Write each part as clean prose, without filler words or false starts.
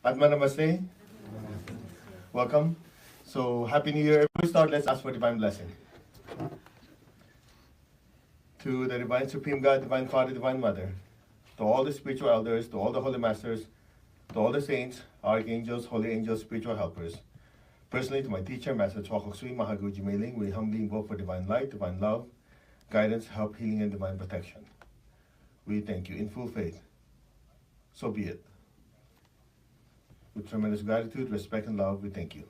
Atma Namaste. Welcome. So, Happy New Year. Before we start, let's ask for divine blessing. To the Divine Supreme God, Divine Father, Divine Mother, to all the spiritual elders, to all the holy masters, to all the saints, archangels, holy angels, spiritual helpers. Personally, to my teacher, Master Chokok Sui Mahaguji Mailing, we humbly invoke for divine light, divine love, guidance, help, healing, and divine protection. We thank you in full faith. So be it. With tremendous gratitude, respect, and love, we thank you.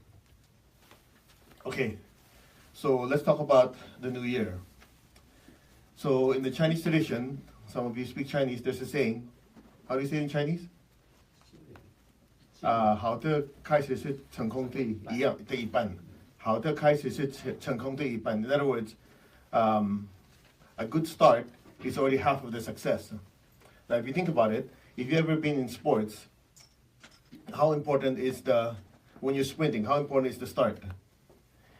Okay, so let's talk about the new year. So in the Chinese tradition, some of you speak Chinese, there's a saying. How do you say it in Chinese? 好的开始是成功的一半。好的开始是成功的一半。In other words, a good start is already half of the success. Now, if you think about it, if you've ever been in sports, how important is when you're sprinting, how important is the start?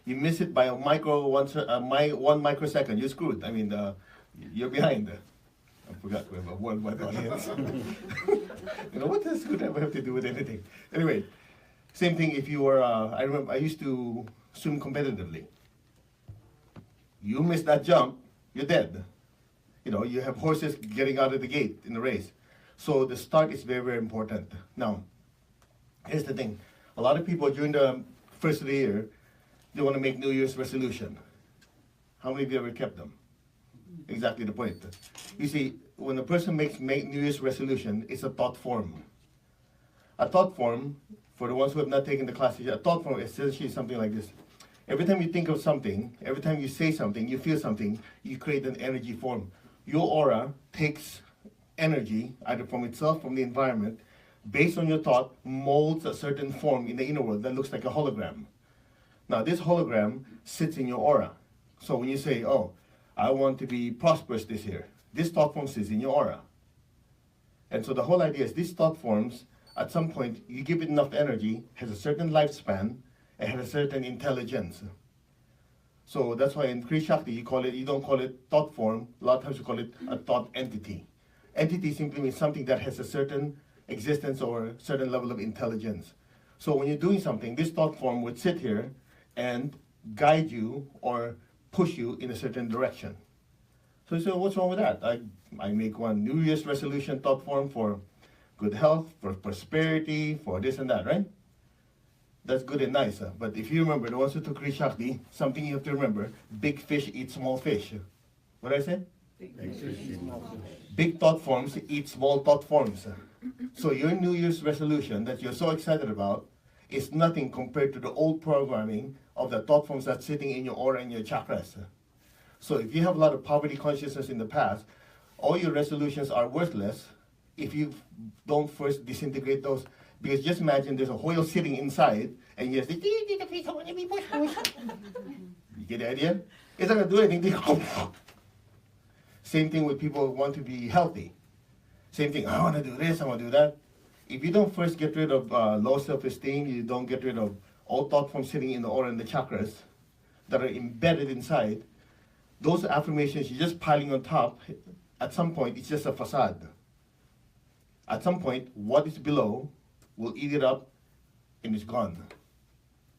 You miss it by a one microsecond, you're screwed. I mean, you're behind. I forgot we have a worldwide audience. You know, what does good ever have to do with anything? Anyway, same thing if you were, I remember I used to swim competitively. You miss that jump, you're dead. You know, you have horses getting out of the gate in the race. So the start is very, very important. Now, here's the thing. A lot of people during the first of the year, they want to make New Year's resolution. How many of you ever kept them? Exactly the point. You see, when a person makes New Year's resolution, it's a thought form. A thought form, for the ones who have not taken the class yet, a thought form is essentially something like this. Every time you think of something, every time you say something, you feel something, you create an energy form. Your aura takes energy, either from itself, from the environment, based on your thought, molds a certain form in the inner world that looks like a hologram. Now, this hologram sits in your aura. So when you say, oh, I want to be prosperous this year, this thought form sits in your aura. And so the whole idea is these thought forms, at some point, you give it enough energy, has a certain lifespan, and has a certain intelligence. So that's why in Crea Shakti, you don't call it thought form, a lot of times you call it a thought entity. Entity simply means something that has a certain existence or a certain level of intelligence. So when you're doing something, this thought form would sit here and guide you or push you in a certain direction. So you say, what's wrong with that? I make one New Year's resolution thought form for good health, for prosperity, for this and that, right? That's good and nice. But if you remember, the ones who took Crea Shakti, something you have to remember, big fish eat small fish. What did I say? Big thought forms eat small thought forms. So your New Year's resolution that you're so excited about is nothing compared to the old programming of the thought forms that's sitting in your aura and your chakras. So if you have a lot of poverty consciousness in the past, all your resolutions are worthless if you don't first disintegrate those. Because just imagine there's a whale sitting inside and you just say, you get the idea? It's not going to do anything. Same thing with people who want to be healthy. Same thing, I want to do this, I want to do that. If you don't first get rid of low self-esteem, you don't get rid of all thought forms sitting in the aura and the chakras that are embedded inside, those affirmations you're just piling on top, at some point, it's just a facade. At some point, what is below will eat it up and it's gone.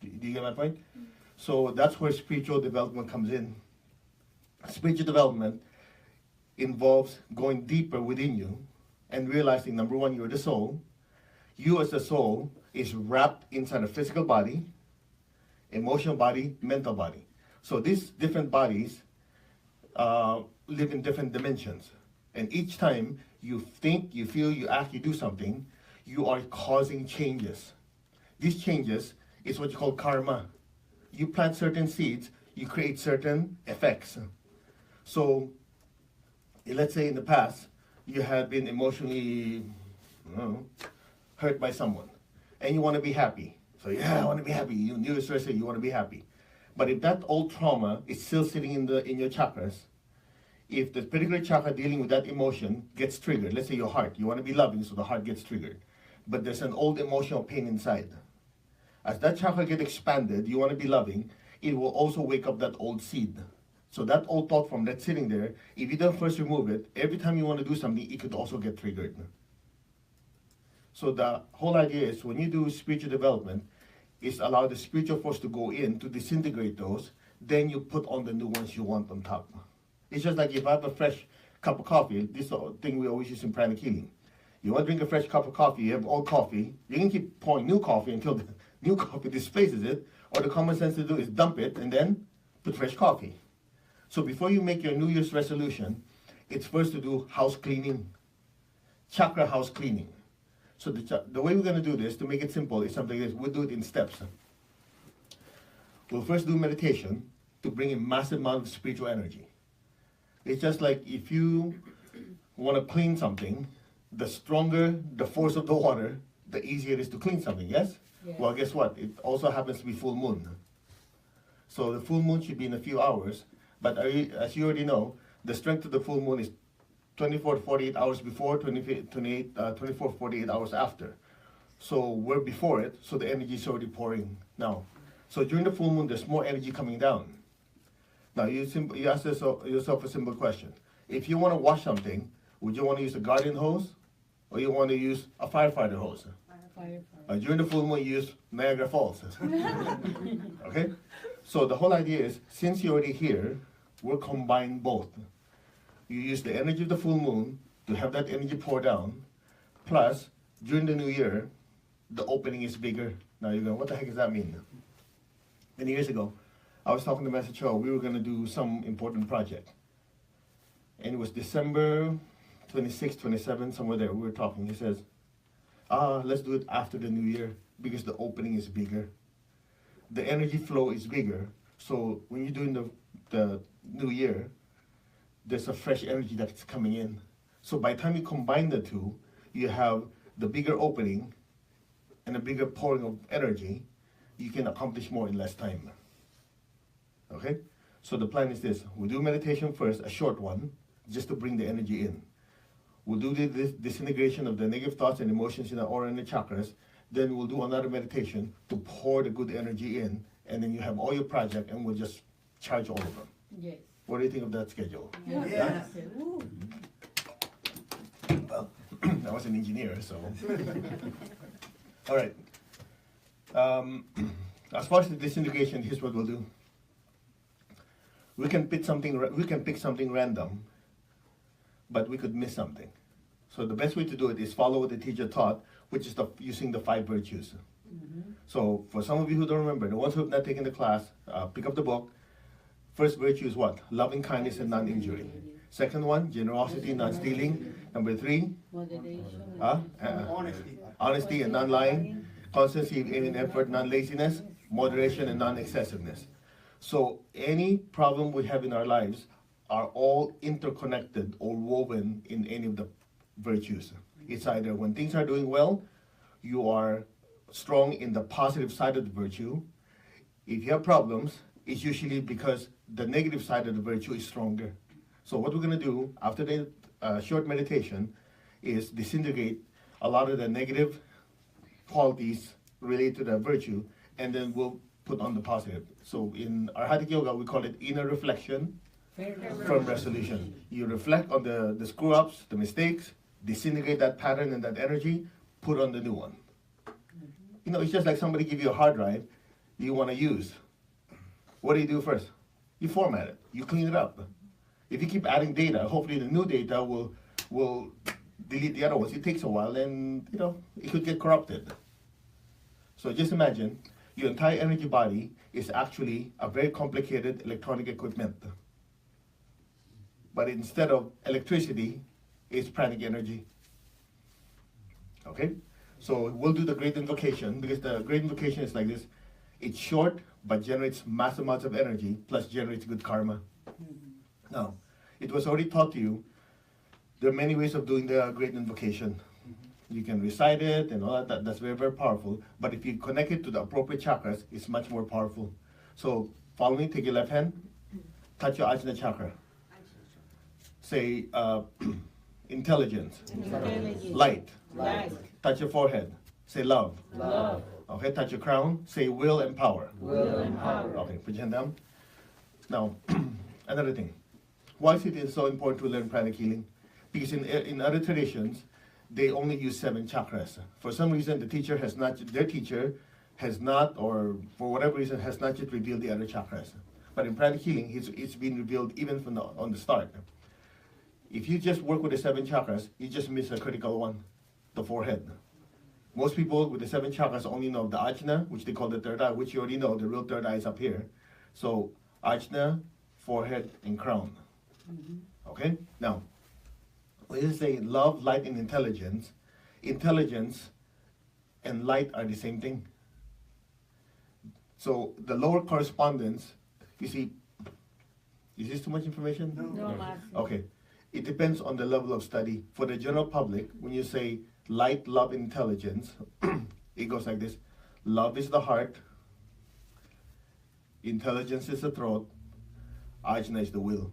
Do you get my point? So that's where spiritual development comes in. Spiritual development involves going deeper within you and realizing, number one, you're the soul. You as a soul is wrapped inside a physical body, emotional body, mental body. So these different bodies live in different dimensions. And each time you think, you feel, you act, you do something, you are causing changes. These changes is what you call karma. You plant certain seeds, you create certain effects. So let's say in the past, you had been emotionally hurt by someone, and you want to be happy. So yeah, I want to be happy. You New Year's resolution, you want to be happy. But if that old trauma is still sitting in your chakras, if the particular chakra dealing with that emotion gets triggered, let's say your heart, you want to be loving, so the heart gets triggered. But there's an old emotional pain inside. As that chakra gets expanded, you want to be loving, it will also wake up that old seed. So that old thought form that's sitting there, if you don't first remove it, every time you want to do something, it could also get triggered. So the whole idea is when you do spiritual development, is allow the spiritual force to go in to disintegrate those, then you put on the new ones you want on top. It's just like if I have a fresh cup of coffee, this thing we always use in pranic healing. You want to drink a fresh cup of coffee, you have old coffee, you can keep pouring new coffee until the new coffee displaces it, or the common sense to do is dump it and then put fresh coffee. So before you make your New Year's resolution, it's first to do house cleaning, chakra house cleaning. So the way we're going to do this, to make it simple, is something like this. We'll do it in steps. We'll first do meditation to bring in massive amount of spiritual energy. It's just like if you want to clean something, the stronger the force of the water, the easier it is to clean something, yes? Yeah. Well, guess what? It also happens to be full moon. So the full moon should be in a few hours, but as you already know, the strength of the full moon is 24 to 48 hours before, 24 to 48 hours after. So we're before it, so the energy is already pouring now. So during the full moon, there's more energy coming down. Now you ask yourself a simple question. If you want to wash something, would you want to use a garden hose, or you want to use a firefighter hose? Firefighter. During the full moon, you use Niagara Falls. Okay? So the whole idea is, since you're already here, we'll combine both. You use the energy of the full moon to have that energy pour down, plus, during the new year, the opening is bigger. Now you're going, what the heck does that mean? Many years ago, I was talking to Master Cho, we were going to do some important project. And it was December 26, 27, somewhere there, we were talking. He says, let's do it after the new year, because the opening is bigger. The energy flow is bigger, so when you're doing the new year, there's a fresh energy that's coming in. So by the time you combine the two, you have the bigger opening and a bigger pouring of energy. You can accomplish more in less time. Okay? So the plan is this. We'll do meditation first, a short one, just to bring the energy in. We'll do the disintegration of the negative thoughts and emotions in the aura and the chakras. Then we'll do another meditation to pour the good energy in. And then you have all your project, and we'll just charge all of them. Yes. What do you think of that schedule? Yeah. Well, I was an engineer, so. All right. As far as the disintegration, here's what we'll do. We can pick something random, but we could miss something. So the best way to do it is follow what the teacher taught, which is using the 5 virtues. Mm-hmm. So for some of you who don't remember, the ones who have not taken the class, pick up the book. First virtue is what? Loving kindness and non-injury. Second one, generosity, non-stealing. Number 3, honesty and non-lying. Constancy in effort, non-laziness. Moderation and non-excessiveness. So any problem we have in our lives are all interconnected or woven in any of the virtues. It's either when things are doing well, you are strong in the positive side of the virtue. If you have problems, it's usually because the negative side of the virtue is stronger. So what we're going to do after the short meditation is disintegrate a lot of the negative qualities related to the virtue, and then we'll put on the positive. So in our Hatha Yoga, we call it inner reflection, firm resolution. You reflect on the screw-ups, the mistakes, disintegrate that pattern and that energy, put on the new one. You know, it's just like somebody give you a hard drive you want to use. What do first? You format it. You clean it up. If you keep adding data, hopefully the new data will delete the other ones. It takes a while, and you know it could get corrupted. So just imagine your entire energy body is actually a very complicated electronic equipment. But instead of electricity, it's pranic energy. Okay? So we'll do the great invocation, because the great invocation is like this. It's short, but generates massive amounts of energy, plus generates good karma. Now, it was already taught to you, there are many ways of doing the great invocation. You can recite it and all that, that's very, very powerful. But if you connect it to the appropriate chakras, it's much more powerful. So follow me, take your left hand, touch your Ajna chakra. Say, intelligence. Light. Touch your forehead. Say love. Okay, touch your crown. Say will and power. Okay, put your hand down. Now, another thing. Why is it so important to learn pranic healing? Because in other traditions, they only use 7 chakras. For some reason, their teacher has not, or for whatever reason, has not yet revealed the other chakras. But in pranic healing, it's been revealed even from on the start. If you just work with the 7 chakras, you just miss a critical one, the forehead. Most people with the 7 chakras only know the ajna, which they call the third eye, which you already know, the real third eye is up here. So ajna, forehead, and crown. Okay? Now, when you say love, light, and intelligence, intelligence and light are the same thing. So the lower correspondence, you see, is this too much information? No, Master. Okay. It depends on the level of study. For the general public, when you say light, love, intelligence, it goes like this. Love is the heart, intelligence is the throat, ajna is the will.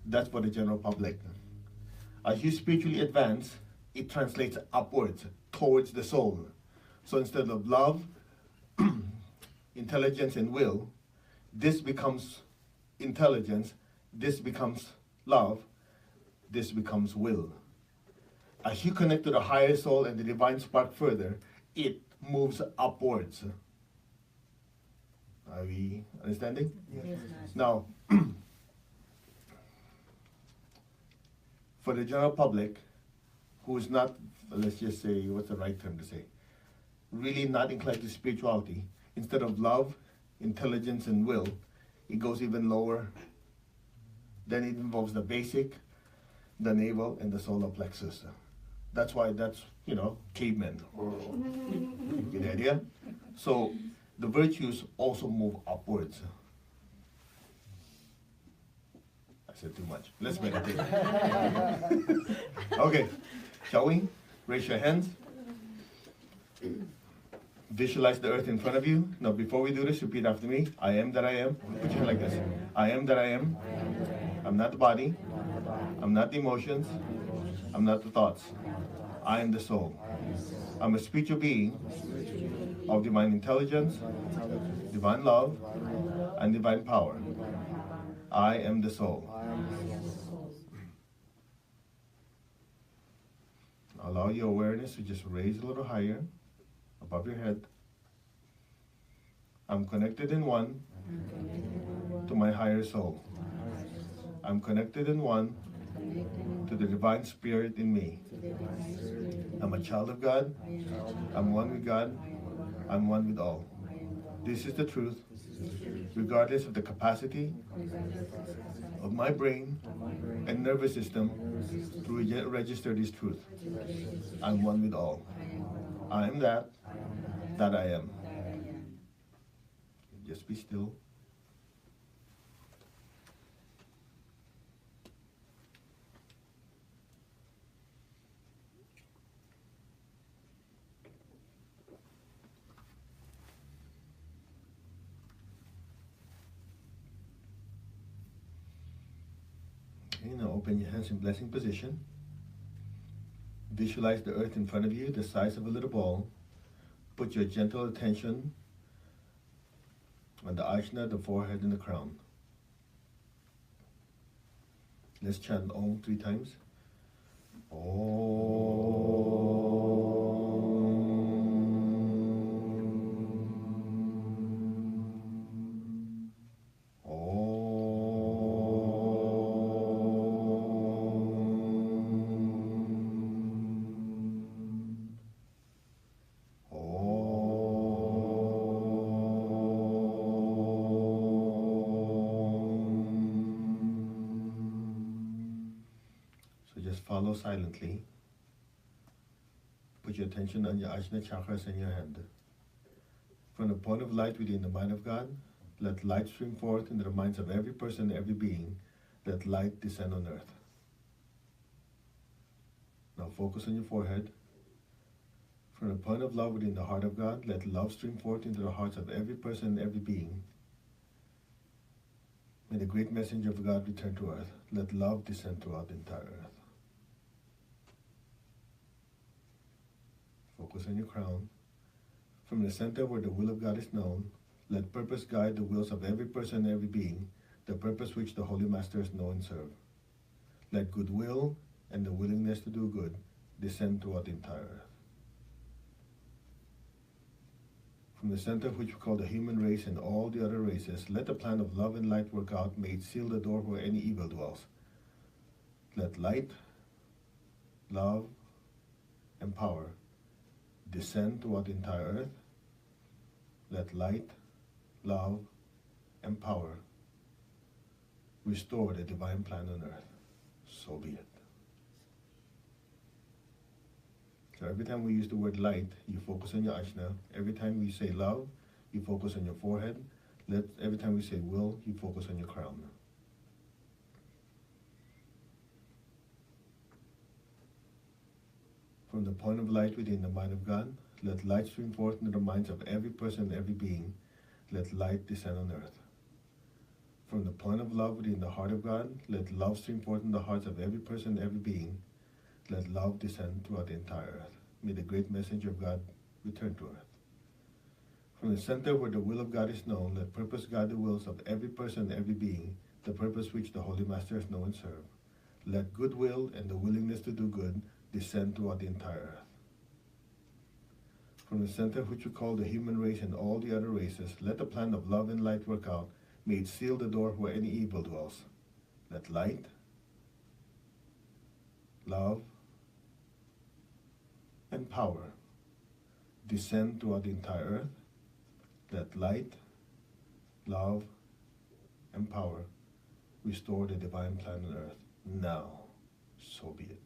That's for the general public. As you spiritually advance, it translates upwards, towards the soul. So instead of love, intelligence, and will, this becomes intelligence, this becomes love, this becomes will. As you connect to the higher soul and the divine spark further, it moves upwards. Are we understanding? Yes, Master. Now, for the general public, who is not, let's just say, what's the right term to say, really not inclined to spirituality, instead of love, intelligence, and will, it goes even lower. Then it involves the basic, the navel, and the solar plexus. That's why that's, cavemen. Get the idea? So the virtues also move upwards. I said too much. Let's meditate. Okay, shall we? Raise your hands. Visualize the earth in front of you. Now, before we do this, repeat after me. I am that I am. Put your hand like this. I am that I am. I'm not the body. I'm not the emotions. I'm not the thoughts. I am the soul. I'm a spiritual being of divine intelligence, divine love, and divine power. I am the soul. Allow your awareness to just raise a little higher above your head. I'm connected in one to my higher soul. I'm connected in one to the divine spirit in me. I'm a child of God. I'm one with God. I'm one with all. This is the truth, regardless of the capacity of my brain and nervous system to register this truth. I'm one with all. I am that I am. Just be still. Okay, now open your hands in blessing position. Visualize the earth in front of you, the size of a little ball. Put your gentle attention on the ajna, the forehead, and the crown. Let's chant Om 3 times. Follow silently. Put your attention on your ajna chakras in your hand. From the point of light within the mind of God, let light stream forth into the minds of every person, every being. Let light descend on earth. Now focus on your forehead. From the point of love within the heart of God, let love stream forth into the hearts of every person, every being. May the great messenger of God return to earth. Let love descend throughout the entire earth. Focus on your crown. From the center where the will of God is known, let purpose guide the wills of every person and every being, the purpose which the Holy Masters know and serve. Let goodwill and the willingness to do good descend throughout the entire earth. From the center of which we call the human race and all the other races, let the plan of love and light work out. May it seal the door where any evil dwells. Let light, love, and power descend throughout the entire earth. Let light, love, and power restore the divine plan on earth. So be it. So every time we use the word light, you focus on your ajna. Every time we say love, you focus on your forehead. Every time we say will, you focus on your crown. From the point of light within the mind of God, let light stream forth into the minds of every person and every being. Let light descend on earth. From the point of love within the heart of God, let love stream forth in the hearts of every person and every being. Let love descend throughout the entire earth. May the great message of God return to earth. From the center where the will of God is known, let purpose guide the wills of every person and every being, the purpose which the Holy Masters know and serve. Let goodwill and the willingness to do good descend throughout the entire earth. From the center which we call the human race and all the other races, let the plan of love and light work out. May it seal the door where any evil dwells. Let light, love, and power descend throughout the entire earth. Let light, love, and power restore the divine plan on earth. Now, so be it.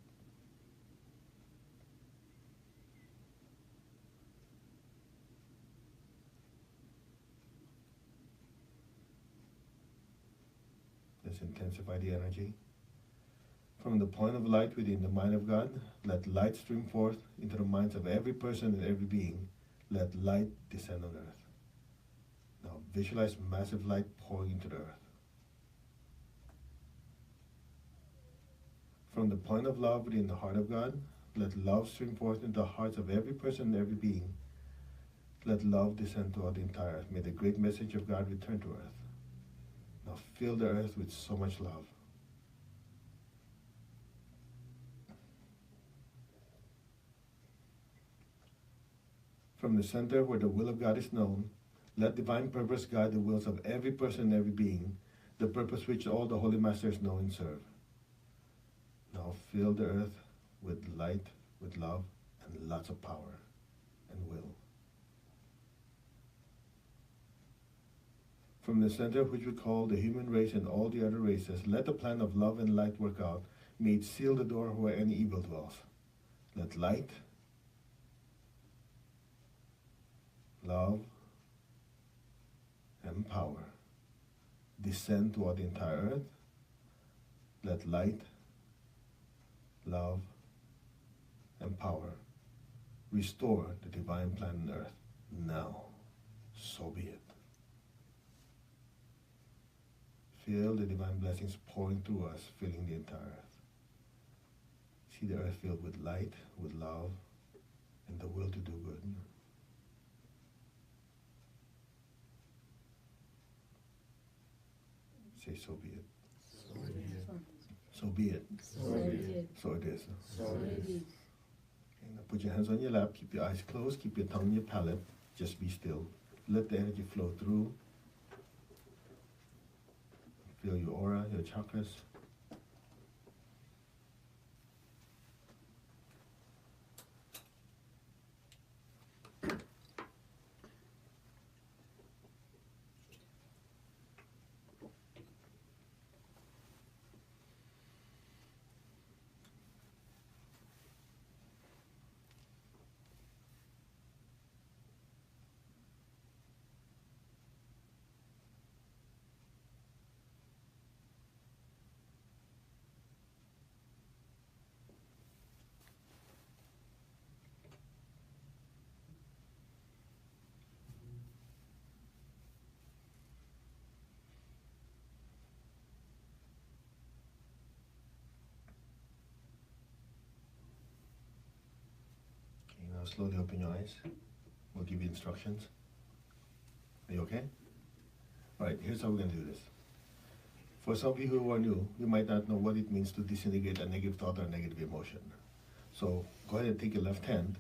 Let's intensify the energy. From the point of light within the mind of God, let light stream forth into the minds of every person and every being. Let light descend on earth. Now visualize massive light pouring into the earth. From the point of love within the heart of God, let love stream forth into the hearts of every person and every being. Let love descend throughout the entire earth. May the great message of God return to earth. Now fill the earth with so much love. From the center where the will of God is known, let divine purpose guide the wills of every person and every being, the purpose which all the Holy Masters know and serve. Now fill the earth with light, with love, and lots of power and will. From the center which we call the human race and all the other races, let the plan of love and light work out. May it seal the door where any evil dwells. Let light, love, and power descend toward the entire earth. Let light, love, and power restore the divine plan on earth. Now, so be it. Feel the divine blessings pouring through us, filling the entire earth. See the earth filled with light, with love, and the will to do good. Say, so be it. So be it. So be it. So be it. So it is. So it is. Okay, now put your hands on your lap, keep your eyes closed, keep your tongue on your palate, just be still. Let the energy flow through. Feel your aura, your chakras. Now slowly open your eyes. We'll give you instructions. Are you okay? All right, here's how we're going to do this. For some of you who are new, you might not know what it means to disintegrate a negative thought or a negative emotion. So go ahead and take your left hand,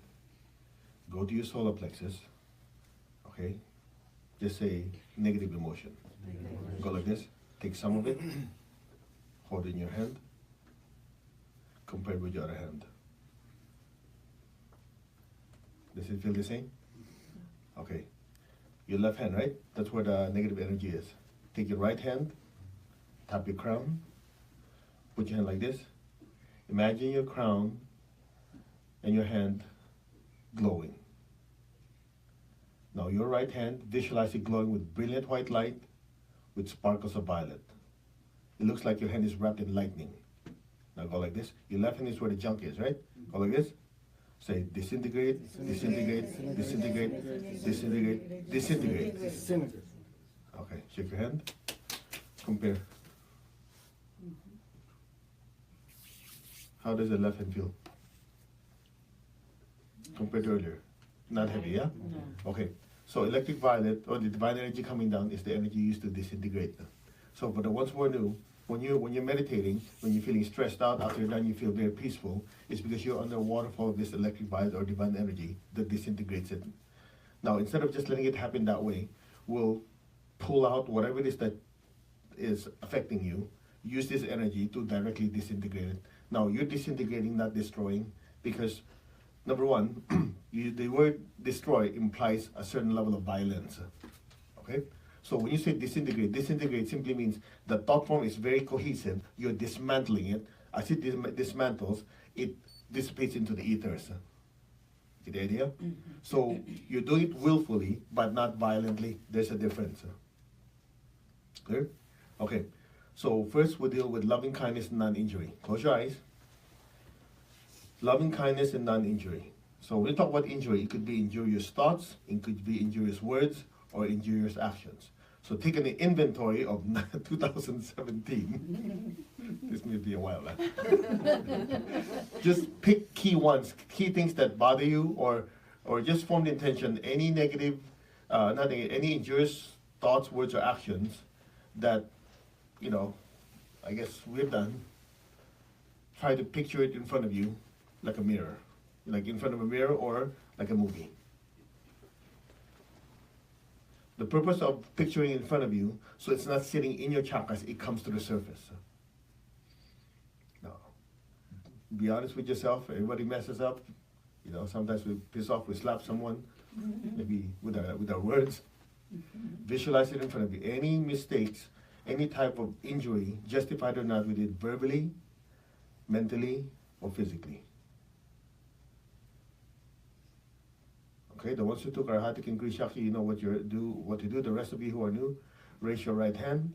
go to your solar plexus, okay? Just say negative emotion. Go like this, take some of it, hold it in your hand, compare it with your other hand. Does it feel the same? Okay. Your left hand, right? That's where the negative energy is. Take your right hand, tap your crown, put your hand like this. Imagine your crown and your hand glowing. Now your right hand, visualize it glowing with brilliant white light with sparkles of violet. It looks like your hand is wrapped in lightning. Now go like this. Your left hand is where the junk is, right? Go like this. Say disintegrate, disintegrate, disintegrate, disintegrate, disintegrate. Disintegrate. Okay, shake your hand. Compare. How does the left hand feel? Compared to earlier? Not heavy, yeah? No. Okay, so electric violet, or the divine energy coming down, is the energy used to disintegrate. So for the ones who are new, when you're meditating, when you're feeling stressed out, after you're done you feel very peaceful, it's because you're under a waterfall of this electric violet or divine energy that disintegrates it. Now, instead of just letting it happen that way, we'll pull out whatever it is that is affecting you, use this energy to directly disintegrate it. Now, you're disintegrating, not destroying, because number one, the word destroy implies a certain level of violence. Okay? So when you say disintegrate, disintegrate simply means the thought form is very cohesive. You're dismantling it. As it dismantles, it dissipates into the ethers. Get the idea? Mm-hmm. So you do it willfully, but not violently. There's a difference. Clear? Okay. So first we'll deal with loving kindness and non-injury. Close your eyes. Loving kindness and non-injury. So when we talk about injury, it could be injurious thoughts, it could be injurious words, or injurious actions. So take an inventory of 2017. This may be a while. Just pick key ones, key things that bother you, or just form the intention, any negative, any injurious thoughts, words, or actions that, I guess we've done. Try to picture it in front of you like a mirror, like in front of a mirror or like a movie. The purpose of picturing in front of you, so it's not sitting in your chakras, it comes to the surface. Now, be honest with yourself. Everybody messes up. Sometimes we piss off, we slap someone, maybe with our words. Visualize it in front of you. Any mistakes, any type of injury, justified or not, we did verbally, mentally, or physically. Okay, the ones who took our Hatik and Greek Shakti, you know what to do. The rest of you who are new, raise your right hand.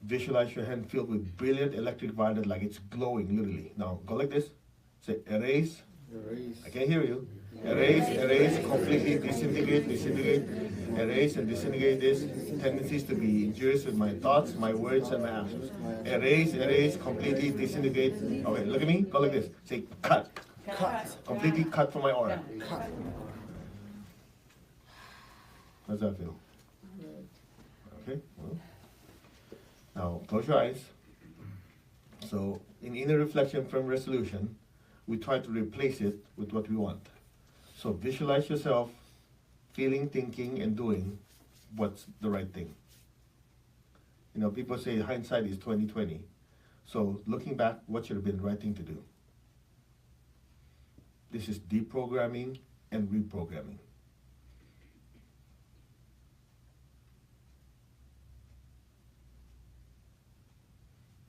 Visualize your hand filled with brilliant electric violet, like it's glowing, literally. Now, go like this. Say, erase. Erase. I can't hear you. Erase, erase, completely disintegrate, disintegrate. Erase and disintegrate this tendencies to be injurious with my thoughts, my words, and my actions. Erase, erase, completely disintegrate. Okay, look at me. Go like this. Say, cut. Cut. Completely cut from my aura. Cut. How does that feel? Okay, well. Now, close your eyes. So, in inner reflection from resolution, we try to replace it with what we want. So, visualize yourself feeling, thinking, and doing what's the right thing. People say hindsight is 20/20. So, looking back, what should have been the right thing to do? This is deprogramming and reprogramming.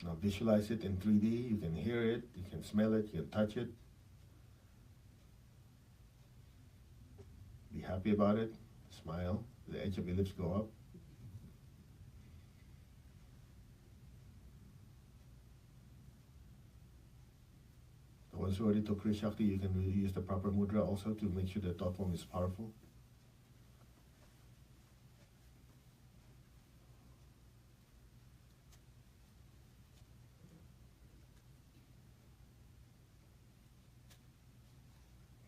Now visualize it in 3D, you can hear it, you can smell it, you can touch it. Be happy about it, smile, the edge of your lips go up. The ones who already took Kriya Shakti, you can really use the proper mudra also to make sure the thought form is powerful.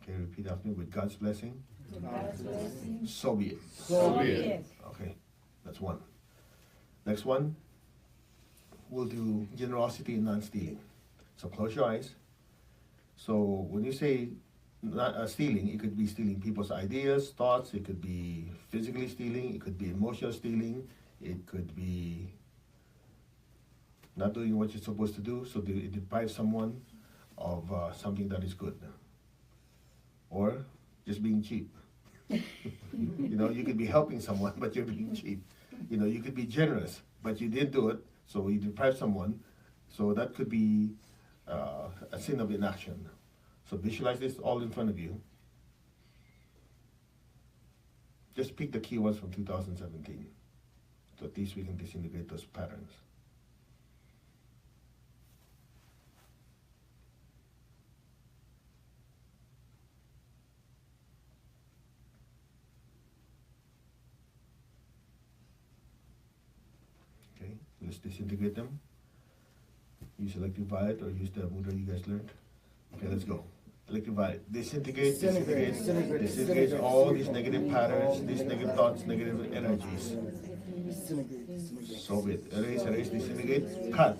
Okay, repeat after me. With God's blessing, God's blessing, so be it. So be it. Okay, that's one. Next one, we'll do generosity and non-stealing. So close your eyes. So when you say not stealing, it could be stealing people's ideas, thoughts. It could be physically stealing. It could be emotional stealing. It could be not doing what you're supposed to do, so it deprives someone of something that is good. Or just being cheap. You know, you could be helping someone, but you're being cheap. You know, you could be generous, but you didn't do it, so you deprive someone. So that could be a sin of inaction. So visualize this all in front of you. Just pick the key words from 2017. So at least we can disintegrate those patterns. Okay, let's disintegrate them. Use electric violet or use the mudra you guys learned. Okay, let's go. Electric violet. Disintegrate, disintegrate all these negative patterns, these negative thoughts, negative energies. So it. Erase, disintegrate, cut.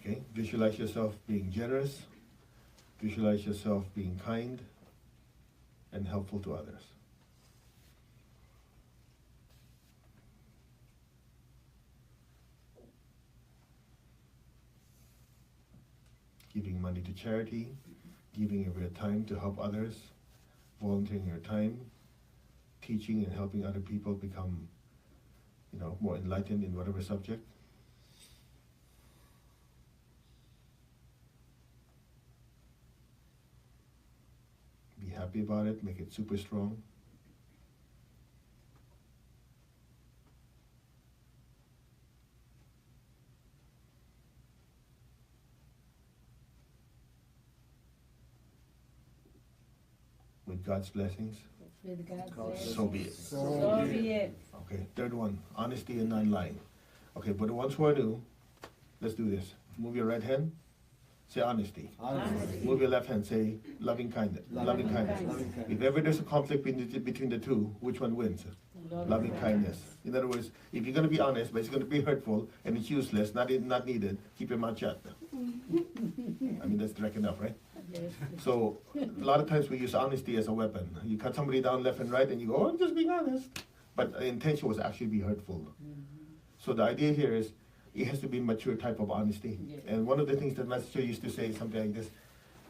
Okay, visualize yourself being generous. Visualize yourself being kind and helpful to others. Giving money to charity, giving of your time to help others, volunteering your time, teaching and helping other people become, more enlightened in whatever subject. Be happy about it, make it super strong. With God's blessings. With God's blessings. So be it. So be it. Okay, third one, honesty and non-lying. Okay, but the ones who are new, let's do this. Move your right hand, say honesty. Honesty. Move your left hand, say loving kindness. Loving kindness. If ever there's a conflict between the two, which one wins? Loving kindness. In other words, if you're going to be honest, but it's going to be hurtful and it's useless, not needed, keep your mouth shut. I mean, that's direct enough, right? Yes. So a lot of times we use honesty as a weapon. You cut somebody down left and right and you go, oh, I'm just being honest. But the intention was actually be hurtful. So the idea here is it has to be mature type of honesty. Yes. And one of the things that Master used to say is something like this.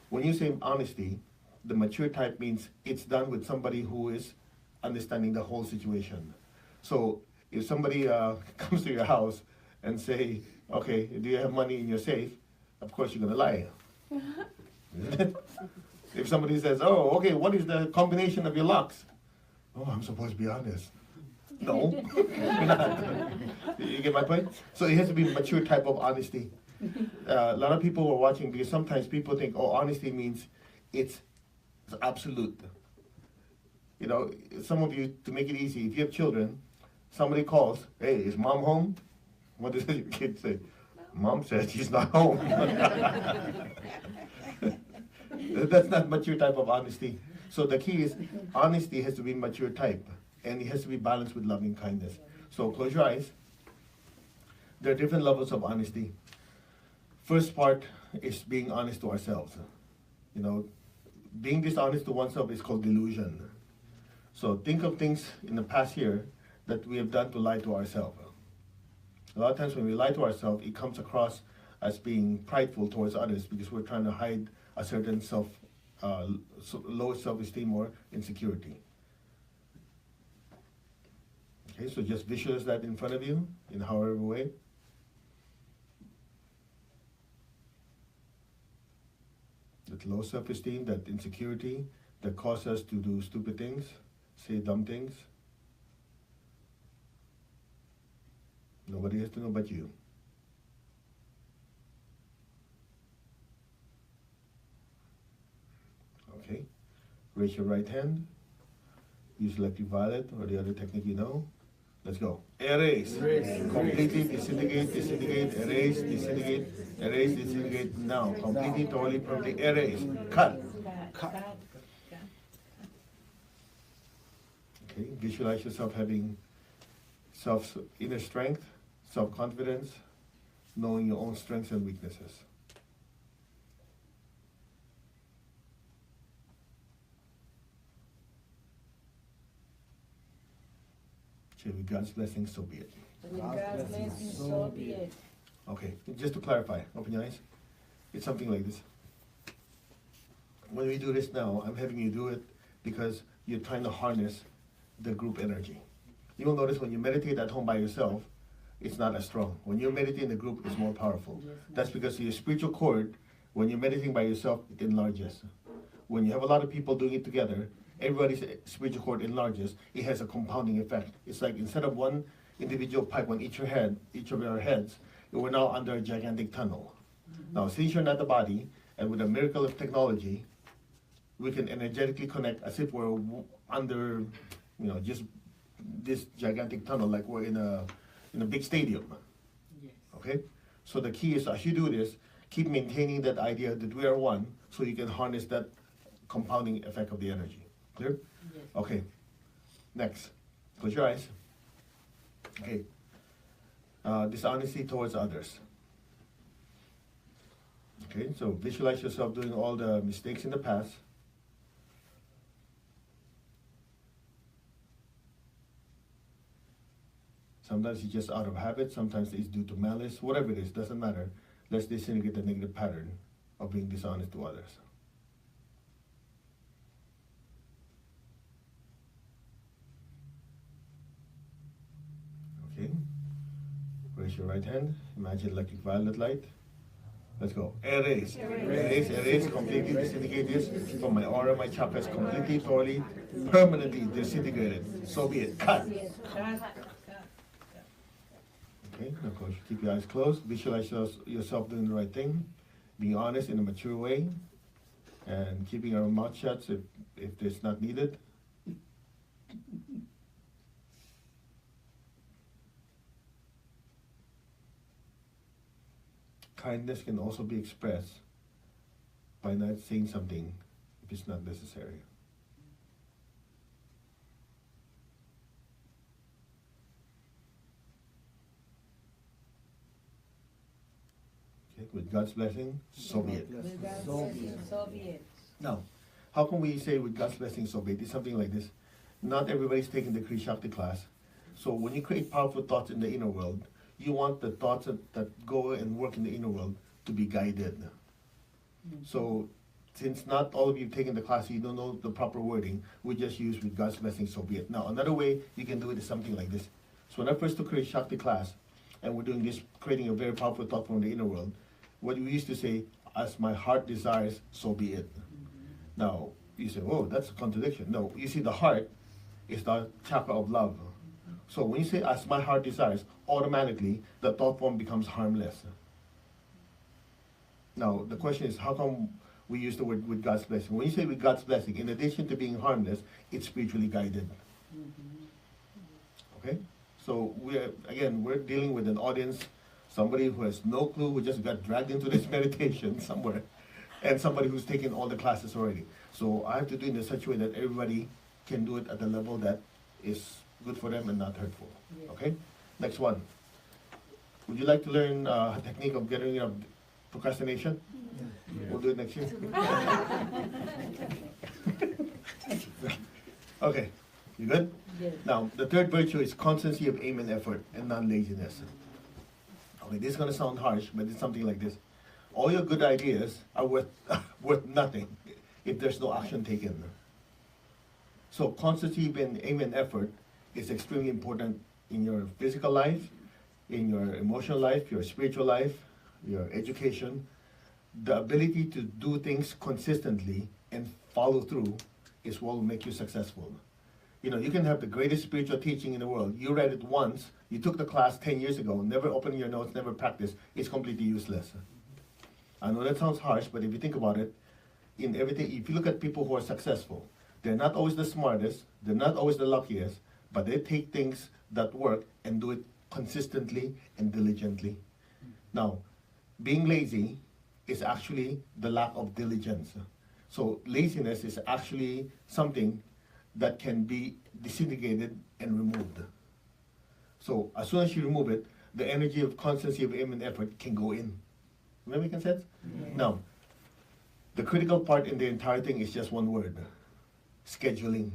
When you say honesty, the mature type means it's done with somebody who is understanding the whole situation. So if somebody comes to your house and say, okay, do you have money in your safe? Of course you're going to lie. Isn't it? If somebody says, oh, okay, what is the combination of your locks? Oh, I'm supposed to be honest. No, you're not. You get my point? So it has to be a mature type of honesty. A lot of people were watching because sometimes people think, oh, honesty means it's absolute. Some of you, to make it easy, if you have children, somebody calls, hey, is mom home? What does your kid say? Mom says she's not home. That's not mature type of honesty. So the key is honesty has to be mature type, and it has to be balanced with loving kindness. So close your eyes. There are different levels of honesty. First part is being honest to ourselves. Being dishonest to oneself is called delusion. So think of things in the past year that we have done to lie to ourselves. A lot of times when we lie to ourselves, it comes across as being prideful towards others because we're trying to hide a certain low self-esteem or insecurity. Okay, so just visualize that in front of you in however way. That low self-esteem, that insecurity that causes us to do stupid things, say dumb things. Nobody has to know but you. Okay, raise your right hand. Use electric violet or the other technique you know. Let's go. Erase. Completely disintegrate, erase, disintegrate. Now, completely, totally, perfectly, erase. Cut. Okay, visualize yourself having inner strength, self-confidence, knowing your own strengths and weaknesses. Say, with God's blessing, so be it. With God's blessing, so be it. Okay, just to clarify, open your eyes. It's something like this. When we do this now, I'm having you do it because you're trying to harness the group energy. You will notice when you meditate at home by yourself, it's not as strong. When you meditate in the group, it's more powerful. That's because your spiritual cord, when you're meditating by yourself, it enlarges. When you have a lot of people doing it together, everybody's spiritual cord enlarges. It has a compounding effect. It's like instead of one individual pipe on each of our heads, we're now under a gigantic tunnel. Now, since you're not the body, and with a miracle of technology, we can energetically connect as if we're under, just this gigantic tunnel, like we're in a big stadium. Yes. Okay? So the key is, as you do this, keep maintaining that idea that we are one, so you can harness that compounding effect of the energy. Clear? Yes. Okay. Next. Close your eyes. Okay. Dishonesty towards others. Okay, so visualize yourself doing all the mistakes in the past. Sometimes it's just out of habit, sometimes it's due to malice, whatever it is, doesn't matter. Let's disintegrate the negative pattern of being dishonest to others. Okay, raise your right hand, imagine electric violet light. Let's go. Erase. Erase, completely disintegrate this from my aura, my chakras, completely, totally, permanently disintegrated. So be it. Cut. Okay, now coach, keep your eyes closed. Visualize yourself doing the right thing, being honest in a mature way, and keeping your mouth shut if it's not needed. Kindness can also be expressed by not saying something if it's not necessary. Okay, with God's blessing, so be it. With God's blessing, so be it. Now, how can we say with God's blessing, so be it? It's something like this. Not everybody's taking the Crea class. So when you create powerful thoughts in the inner world, you want the thoughts that go and work in the inner world to be guided. So since not all of you have taken the class, you don't know the proper wording, we just use with God's blessing, so be it. Now, another way you can do it is something like this. So when I first took Crea class, and we're doing this, creating a very powerful thought from the inner world, what we used to say, as my heart desires, so be it. Now, you say, oh, that's a contradiction. No, you see the heart is the chakra of love. So when you say, as my heart desires, automatically the thought form becomes harmless. Now, the question is, how come we use the word with God's blessing? When you say with God's blessing, in addition to being harmless, it's spiritually guided. Okay? So we're dealing with an audience, somebody who has no clue, who just got dragged into this meditation somewhere, and somebody who's taken all the classes already. So I have to do it in such a way that everybody can do it at the level that is good for them and not hurtful. Yes. Okay? Next one. Would you like to learn a technique of getting rid of procrastination? Yeah. We'll do it next year. Okay. You good? Yes. Now, the third virtue is constancy of aim and effort and non-laziness. Okay, this is going to sound harsh, but it's something like this. All your good ideas are worth nothing if there's no action taken. So constancy and aim and effort is extremely important in your physical life, in your emotional life, your spiritual life, your education. The ability to do things consistently and follow through is what will make you successful. You know, you can have the greatest spiritual teaching in the world. You read it once, you took the class 10 years ago, never opened your notes, never practiced. It's completely useless. I know that sounds harsh, but if you think about it, in everything, if you look at people who are successful, they're not always the smartest, they're not always the luckiest, but they take things that work and do it consistently and diligently. Now, being lazy is actually the lack of diligence. So laziness is actually something that can be disintegrated and removed. So as soon as you remove it, the energy of constancy of aim and effort can go in. Am I making sense? Yeah. Now, the critical part in the entire thing is just one word: scheduling.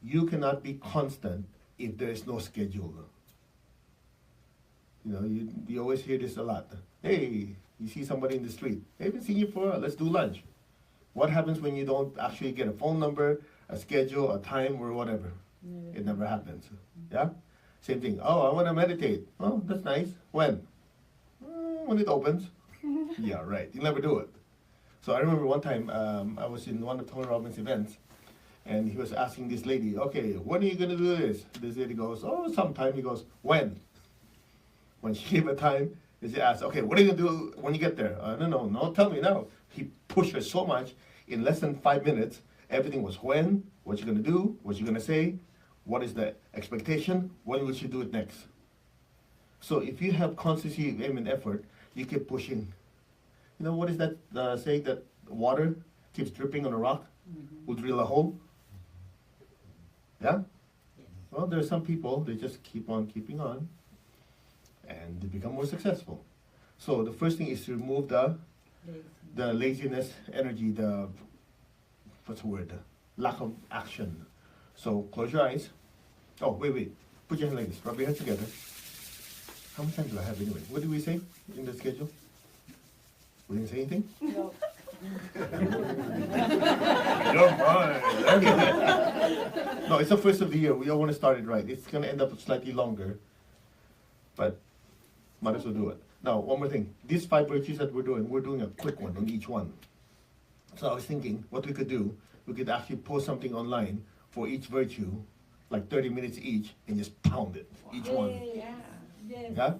You cannot be constant if there is no schedule. You know, you always hear this a lot. Hey, you see somebody in the street. Hey, haven't seen you for a while. Let's do lunch. What happens when you don't actually get a phone number, a schedule, a time, or whatever? It never happens. Yeah? Same thing. Oh, I want to meditate. Oh, that's nice. When? When it opens. Yeah, right. You never do it. So I remember one time I was in one of Tony Robbins' events, and he was asking this lady, okay, when are you going to do this? This lady goes, oh, sometime. He goes, when? When she gave a time, she asked, okay, what are you going to do when you get there? No, tell me now. He pushed her so much, in less than 5 minutes, everything was when, what you going to do, what you going to say, what is the expectation, when will she do it next? So if you have constancy, aim, and effort, you keep pushing. You know, what is that saying that water keeps dripping on a rock? Will drill a hole? Yeah? Well, there are some people, they just keep on keeping on, and they become more successful. So the first thing is to remove the laziness, energy, what's the word? Lack of action. So close your eyes. Oh, wait. Put your hand like this. Rub your hands together. How much time do I have anyway? What did we say in the schedule? We didn't say anything? No. You're fine. Okay. No, it's the first of the year. We all want to start it right. It's going to end up slightly longer, but might as well do it. Now, one more thing. These 5 virtues that we're doing a quick one on each one. So I was thinking what we could do, we could actually post something online for each virtue, like 30 minutes each, and just pound it, each one. Yeah. Yes. Yeah?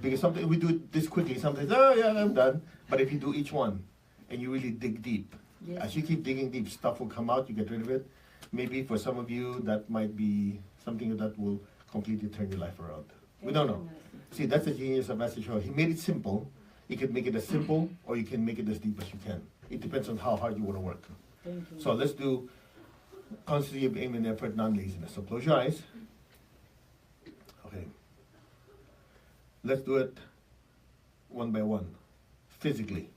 Because sometimes we do it this quickly, sometimes, oh yeah, I'm done. But if you do each one, and you really dig deep, Yes. as you keep digging deep, stuff will come out, you get rid of it. Maybe for some of you, that might be something that will completely turn your life around. We don't know. See, that's the genius of Master Cho. He made it simple. You can make it as simple, or you can make it as deep as you can. It depends on how hard you want to work. Thank you. So let's do constancy of aim and effort, non-laziness. So close your eyes. Okay. Let's do it one by one. Physically.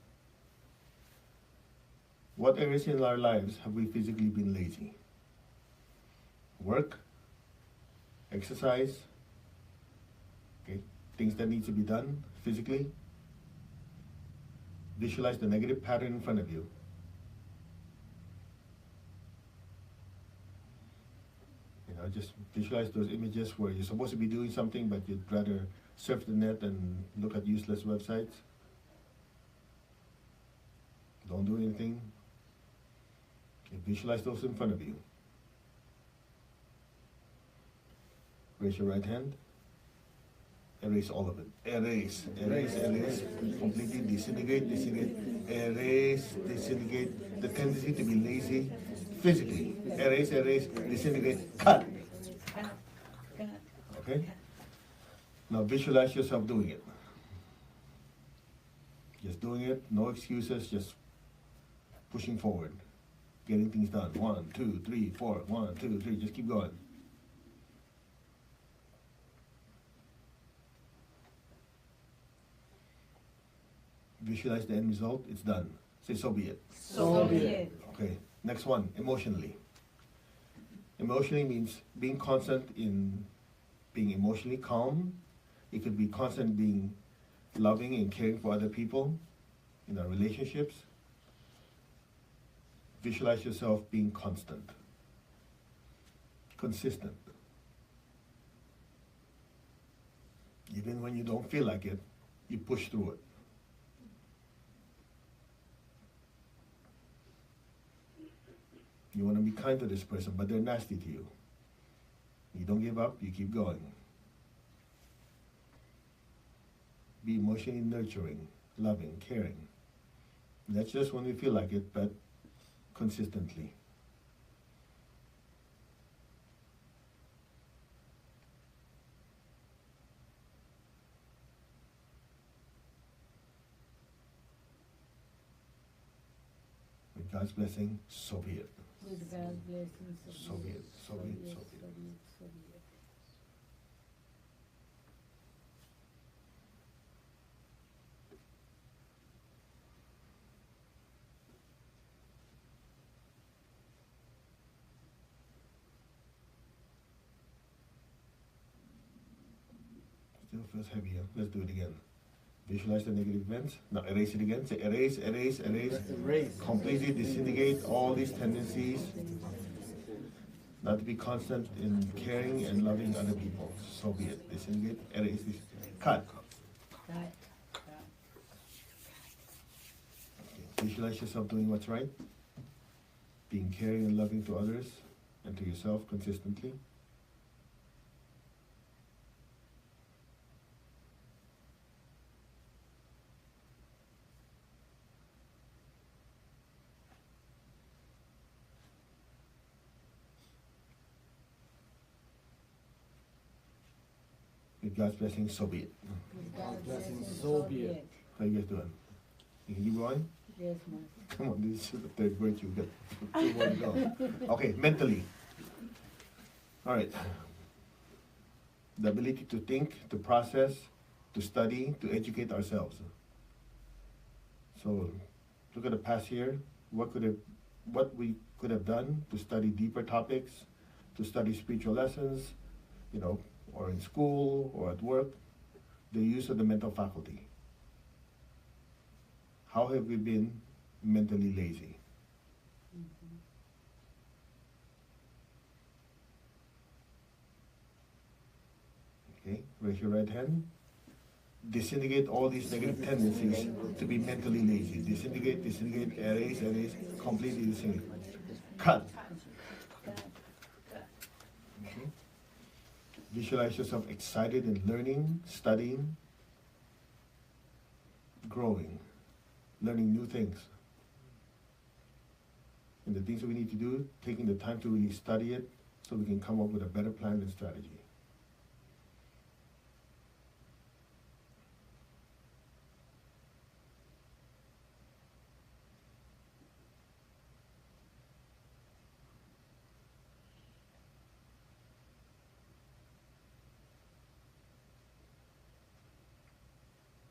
What areas in our lives have we physically been lazy? Work, exercise, okay, things that need to be done physically. Visualize the negative pattern in front of you. You know, just visualize those images where you're supposed to be doing something, but you'd rather surf the net and look at useless websites. Don't do anything. Okay, visualize those in front of you. Raise your right hand. Erase all of it. Erase. Completely disintegrate. Erase, disintegrate. The tendency to be lazy physically. Erase, disintegrate. Cut. Okay? Now visualize yourself doing it. Just doing it, no excuses, just pushing forward. Getting things done. 1, 2, 3, 4. 1, 2, 3. Just keep going. Visualize the end result. It's done. Say, so be it. So be it. Okay. Next one. Emotionally. Emotionally means being constant in being emotionally calm. It could be constant being loving and caring for other people in our relationships. Visualize yourself being constant, consistent. Even when you don't feel like it, you push through it. You want to be kind to this person, but they're nasty to you. You don't give up, you keep going. Be emotionally nurturing, loving, caring. Not just when you feel like it, but consistently. With God's blessing, so be it. With God's blessings. So be it, so be it, so be it. So be it. It feels heavy. Huh? Let's do it again. Visualize the negative events. Now erase it again. Say erase, erase, erase. Erase. Completely disintegrate all these tendencies. Not to be constant in caring and loving other people. So be it. Disintegrate, erase this. Cut. Right. Visualize yourself doing what's right. Being caring and loving to others and to yourself consistently. With God's blessing, so be it. With God's God's blessing, blessing, so be it. How you guys doing? You can keep going? Yes, Master. Come on, this is the third virtue. Got 2 more to go. Okay, mentally. All right. The ability to think, to process, to study, to educate ourselves. So, look at the past year. What we could have done to study deeper topics, to study spiritual lessons, or in school or at work. The use of the mental faculty. How have we been mentally lazy? Okay, raise your right hand. Disintegrate all these negative tendencies to be mentally lazy. Disintegrate, erase, completely disintegrate. Cut. Okay. Visualize yourself excited in learning, studying, growing, learning new things. And the things that we need to do, taking the time to really study it so we can come up with a better plan and strategy.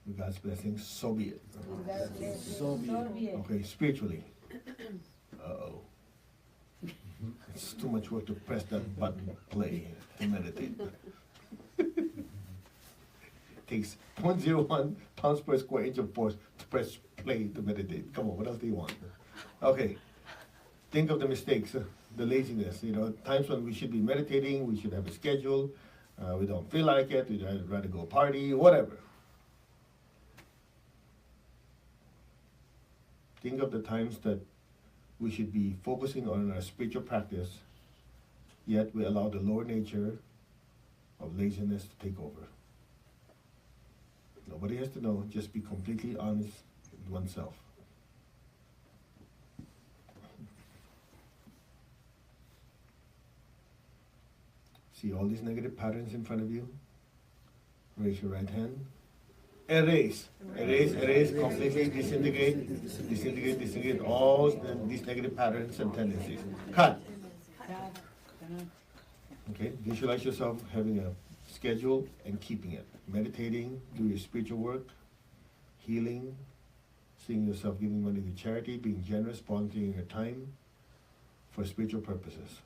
With God's blessing, so be it. With God's blessing, So be it. Okay, spiritually. Uh-oh. It's too much work to press that button, play, to meditate. Takes 0.01 pounds per square inch of force to press play to meditate. Come on, what else do you want? Okay, think of the mistakes, the laziness. Times when we should be meditating, we should have a schedule. We don't feel like it, we'd rather go party, whatever. Think of the times that we should be focusing on our spiritual practice, yet we allow the lower nature of laziness to take over. Nobody has to know, just be completely honest with oneself. See all these negative patterns in front of you? Raise your right hand. Erase, completely disintegrate all these negative patterns and tendencies. Cut. Okay, visualize yourself having a schedule and keeping it. Meditating, do your spiritual work, healing, seeing yourself giving money to charity, being generous, volunteering your time for spiritual purposes.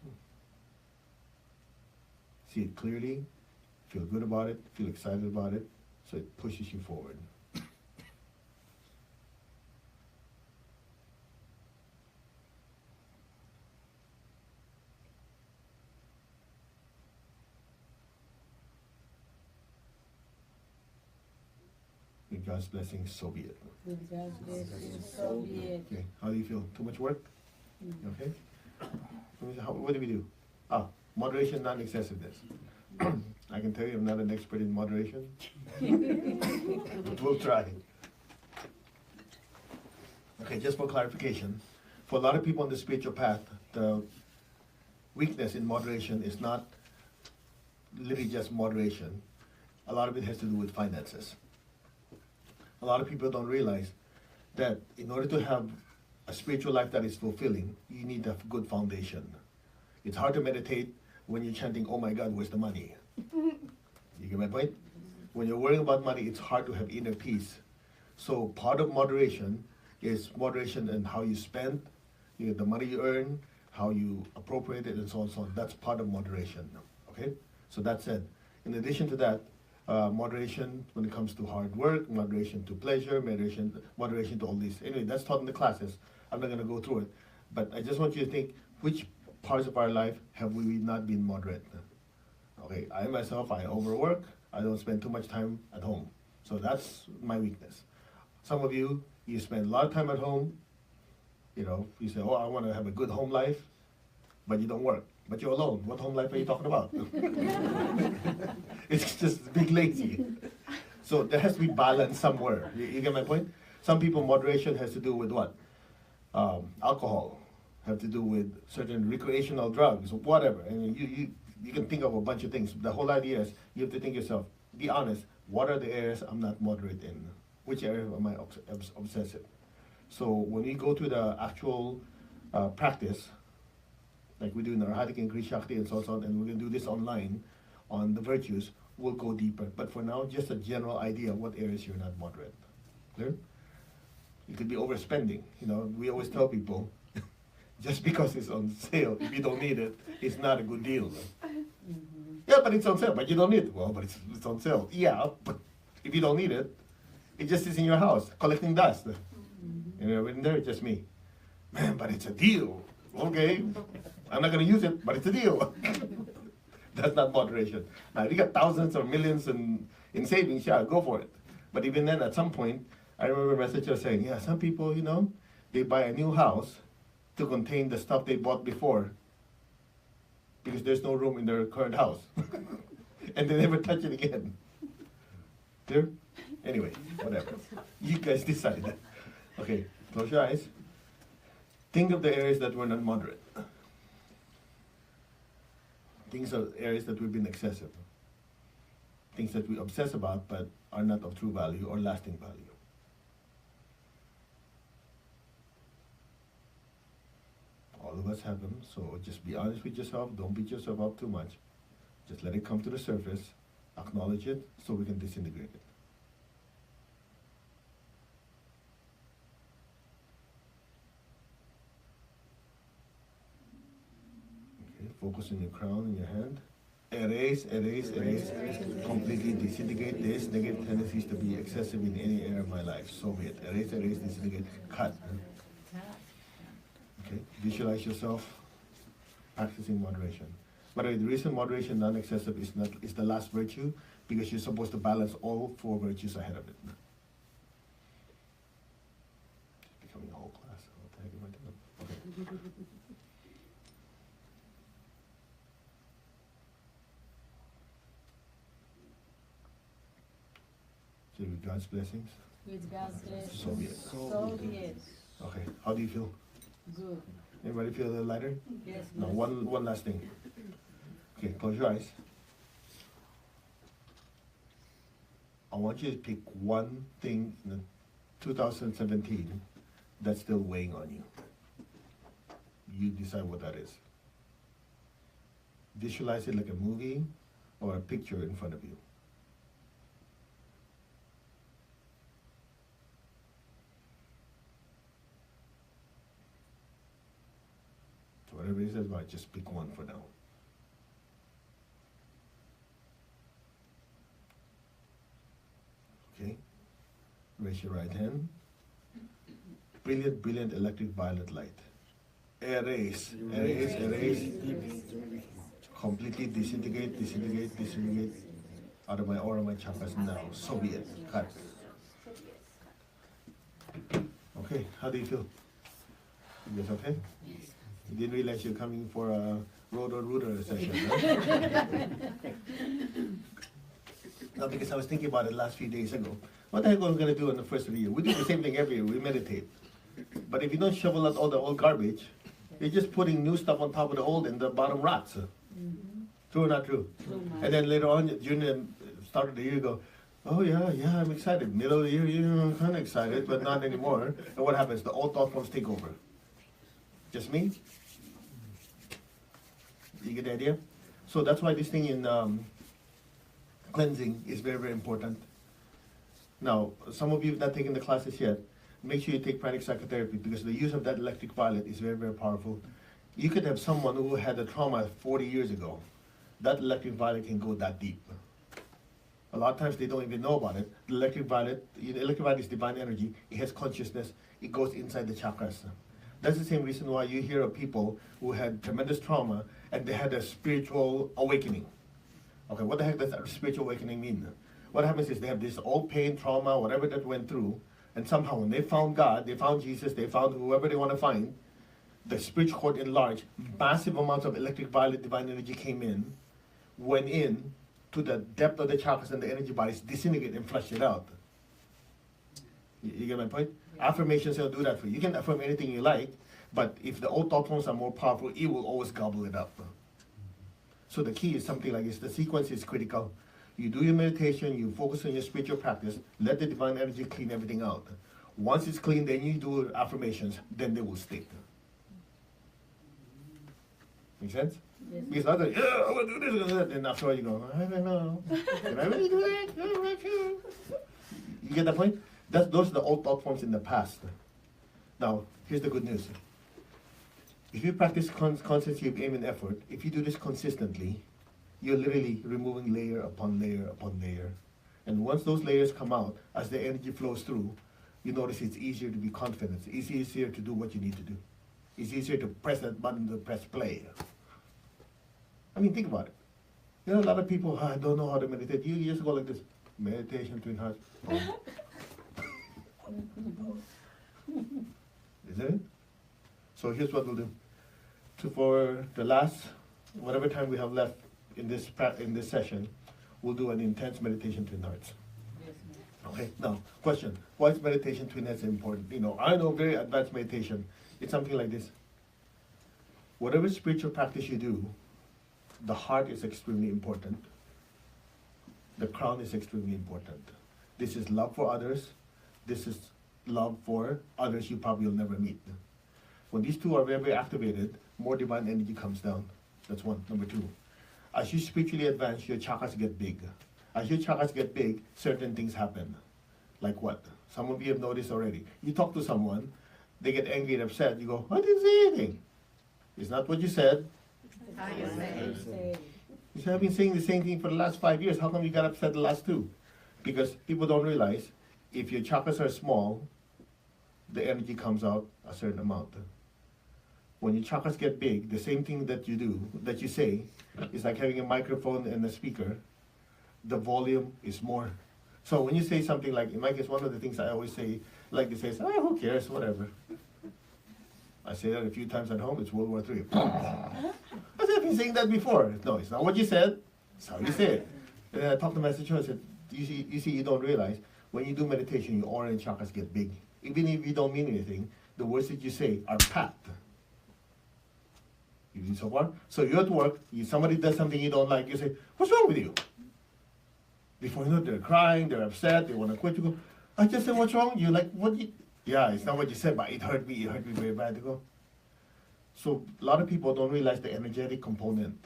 See it clearly, feel good about it, feel excited about it, so it pushes you forward. With God's blessing, so be it. With God's blessing, so be it. Okay, how do you feel? Too much work? Okay. What do we do? Moderation, non-excessiveness. I can tell you I'm not an expert in moderation, but we'll try. Okay, just for clarification, for a lot of people on the spiritual path, the weakness in moderation is not literally just moderation. A lot of it has to do with finances. A lot of people don't realize that in order to have a spiritual life that is fulfilling, you need a good foundation. It's hard to meditate when you're chanting, "Oh my God, where's the money?" You get my point? When you're worrying about money, it's hard to have inner peace. So part of moderation is moderation in how you spend, the money you earn, how you appropriate it, and so on and so on. That's part of moderation. Okay? So that said, in addition to that, moderation when it comes to hard work, moderation to pleasure, moderation to all these. Anyway, that's taught in the classes. I'm not going to go through it. But I just want you to think, which parts of our life have we not been moderate? Okay, I myself, I overwork. I don't spend too much time at home. So that's my weakness. Some of you, you spend a lot of time at home. You know, you say, oh, I want to have a good home life, but you don't work. But you're alone. What home life are you talking about? It's just being lazy. So there has to be balance somewhere. You get my point? Some people, moderation has to do with what? Alcohol, have to do with certain recreational drugs, whatever. And you can think of a bunch of things. The whole idea is you have to think yourself, be honest, what are the areas I'm not moderate in? Which area am I obsessive? So when we go to the actual practice, like we do in our Hadik and Crea and so on, and we're going to do this online on the virtues, we'll go deeper. But for now, just a general idea of what areas you're not moderate. Clear? It could be overspending. You know, we always tell people, just because it's on sale, if you don't need it, it's not a good deal. Yeah, but it's on sale, but you don't need it. Well, but it's on sale. Yeah, but if you don't need it, it just sits in your house, collecting dust. You know, in there, just me. Man, but it's a deal. Okay, I'm not going to use it, but it's a deal. That's not moderation. Now, if you got thousands or millions in savings, yeah, go for it. But even then, at some point, I remember a messenger saying, yeah, some people, you know, they buy a new house to contain the stuff they bought before because there's no room in their current house. And they never touch it again. Clear? Anyway, whatever. You guys decide. Okay, close your eyes. Think of the areas that were not moderate. Things are areas that we've been excessive. Things that we obsess about but are not of true value or lasting value. All of us have them, so just be honest with yourself. Don't beat yourself up too much. Just let it come to the surface, acknowledge it, so we can disintegrate it. Okay, focus on your crown in your hand. Erase, erase, erase, erase. Completely disintegrate this negative tendencies to be excessive in any area of my life. So be it. Erase, erase, disintegrate, cut. Okay, visualize yourself practicing moderation. By the way, the reason moderation, non-excessive, is the last virtue, because you're supposed to balance all four virtues ahead of it. It's becoming a whole class. What the heck am I doing? Okay. So with God's blessings. With God's blessing. So be it. So be it. Okay, how do you feel? Good. Everybody feel a little lighter? Yes. Now, one last thing. Okay, close your eyes. I want you to pick one thing in 2017 that's still weighing on you. You decide what that is. Visualize it like a movie or a picture in front of you. So whatever it is about, just pick one for now. Okay, raise your right hand. Brilliant, brilliant electric violet light. Erase, erase, erase. Completely disintegrate, disintegrate, disintegrate out of my aura, my chakras now. So be it. Cut. Okay, how do you feel? You guys okay? You didn't realize you're coming for a rotor session, right? No, because I was thinking about it last few days ago. What the heck was I going to do in the first of the year? We do the same thing every year. We meditate. But if you don't shovel out all the old garbage, you're just putting new stuff on top of the old and the bottom rots. True or not true? True, And then later on, during the start of the year, you go, oh yeah, I'm excited. Middle of the year, you're kind of excited, but not anymore. And what happens? The old thought forms take over. Just me? You get the idea? So that's why this thing in cleansing is very, very important. Now, some of you have not taken the classes yet. Make sure you take pranic psychotherapy, because the use of that electric violet is very, very powerful. You could have someone who had a trauma 40 years ago. That electric violet can go that deep. A lot of times they don't even know about it. The electric violet is divine energy. It has consciousness. It goes inside the chakras. That's the same reason why you hear of people who had tremendous trauma and they had a spiritual awakening. Okay, what the heck does a spiritual awakening mean? What happens is they have this old pain, trauma, whatever that went through, and somehow when they found God, they found Jesus, they found whoever they want to find, the spiritual cord enlarged, massive amounts of electric violet divine energy came in, went in to the depth of the chakras and the energy bodies, disintegrate and flush it out. You get my point? Yeah. Affirmations will do that for you. You can affirm anything you like, but if the old thought forms are more powerful, it will always gobble it up. So the key is something like this. The sequence is critical. You do your meditation, you focus on your spiritual practice, let the divine energy clean everything out. Once it's clean, then you do affirmations, then they will stick. Make sense? Yes. Because others, yeah, I want to do this, and after all you go, I don't know. Did I really do that? You get the point? Those are the old thought forms in the past. Now, here's the good news. If you practice constancy of aim and effort, if you do this consistently, you're literally removing layer upon layer upon layer. And once those layers come out, as the energy flows through, you notice it's easier to be confident. It's easier to do what you need to do. It's easier to press that button to press play. I mean, think about it. You know, a lot of people, I don't know how to meditate. You just go like this, meditation to enhance. Isn't it? So here's what we'll do. So for the last, whatever time we have left in this session, we'll do an intense meditation to hearts. Yes, ma'am. Okay, now, question. Why is meditation to hearts important? You know, I know very advanced meditation. It's something like this. Whatever spiritual practice you do, the heart is extremely important. The crown is extremely important. This is love for others. This is love for others you probably will never meet. When these two are very, very activated, more divine energy comes down. That's one. Number two, as you spiritually advance, your chakras get big. As your chakras get big, certain things happen. Like what? Some of you have noticed already. You talk to someone, they get angry and upset. You go, I didn't say anything. It's not what you said. How you say. You said, I've been saying the same thing for the last 5 years. How come you got upset the last two? Because people don't realize, if your chakras are small, the energy comes out a certain amount. When your chakras get big, the same thing that you do, that you say, is like having a microphone and a speaker. The volume is more. So when you say something like, in my case, one of the things I always say, like they say, oh, who cares, whatever. I say that a few times at home, it's World War III. I said, I've been saying that before. No, it's not what you said, it's how you say it. And then I talked to my teacher, I said, you see, you don't realize, when you do meditation, your aura and chakras get big. Even if you don't mean anything, the words that you say are packed. You see so far? So you're at work, somebody does something you don't like, you say, what's wrong with you? Before you know, they're crying, they're upset, they want to quit. You go, I just said, what's wrong? You're like, what? Yeah, it's not what you said, but it hurt me very bad. You go. So a lot of people don't realize the energetic component.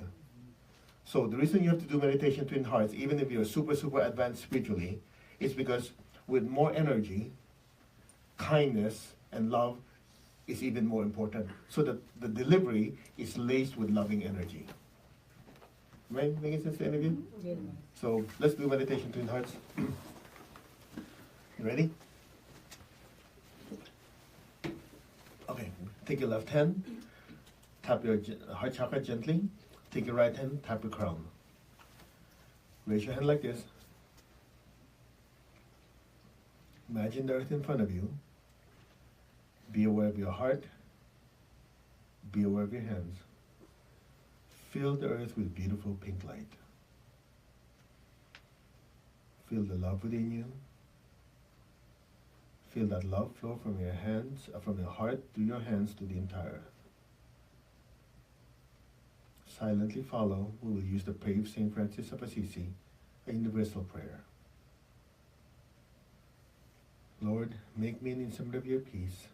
So the reason you have to do meditation twin hearts, even if you're super, super advanced spiritually, is because with more energy, kindness and love is even more important. So that the delivery is laced with loving energy. Am I making sense to any of you? Yes. So let's do meditation twin hearts. You ready? Okay, take your left hand, tap your heart chakra gently. Take your right hand, tap your crown. Raise your hand like this. Imagine the earth in front of you. Be aware of your heart. Be aware of your hands. Fill the earth with beautiful pink light. Feel the love within you. Feel that love flow from your hands, from your heart to your hands to the entire earth. Silently follow. We will use the prayer of St. Francis of Assisi, a universal prayer. Lord, make me an instrument of your peace.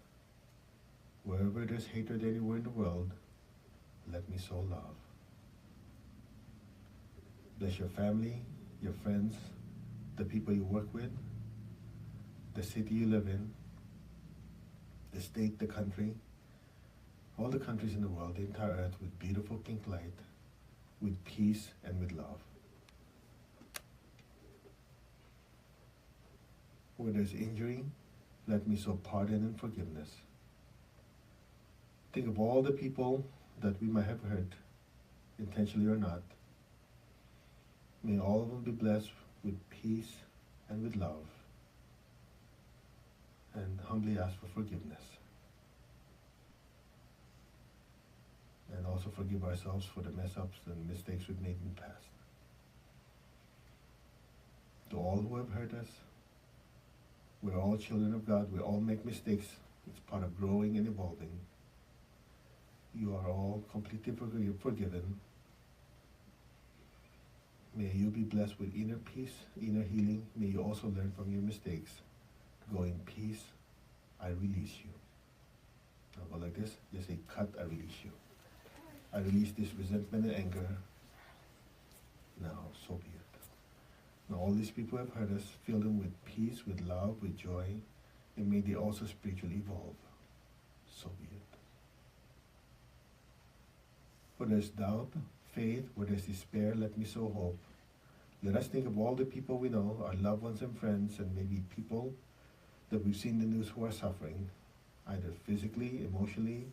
Wherever there's hatred anywhere in the world, let me sow love. Bless your family, your friends, the people you work with, the city you live in, the state, the country, all the countries in the world, the entire earth, with beautiful pink light, with peace and with love. Where there's injury, let me sow pardon and forgiveness. Think of all the people that we might have hurt, intentionally or not. May all of them be blessed with peace and with love. And humbly ask for forgiveness. And also forgive ourselves for the mess-ups and mistakes we've made in the past. To all who have hurt us, we're all children of God. We all make mistakes. It's part of growing and evolving. You are all completely forgiven. May you be blessed with inner peace, inner healing. May you also learn from your mistakes. Go in peace. I release you. Now go like this. Just say, cut, I release you. I release this resentment and anger. Now, so be it. Now all these people have hurt us. Fill them with peace, with love, with joy. And may they also spiritually evolve. So be it. Where there's doubt, faith, where there's despair, let me sow hope. Let us think of all the people we know, our loved ones and friends, and maybe people that we've seen in the news who are suffering, either physically, emotionally,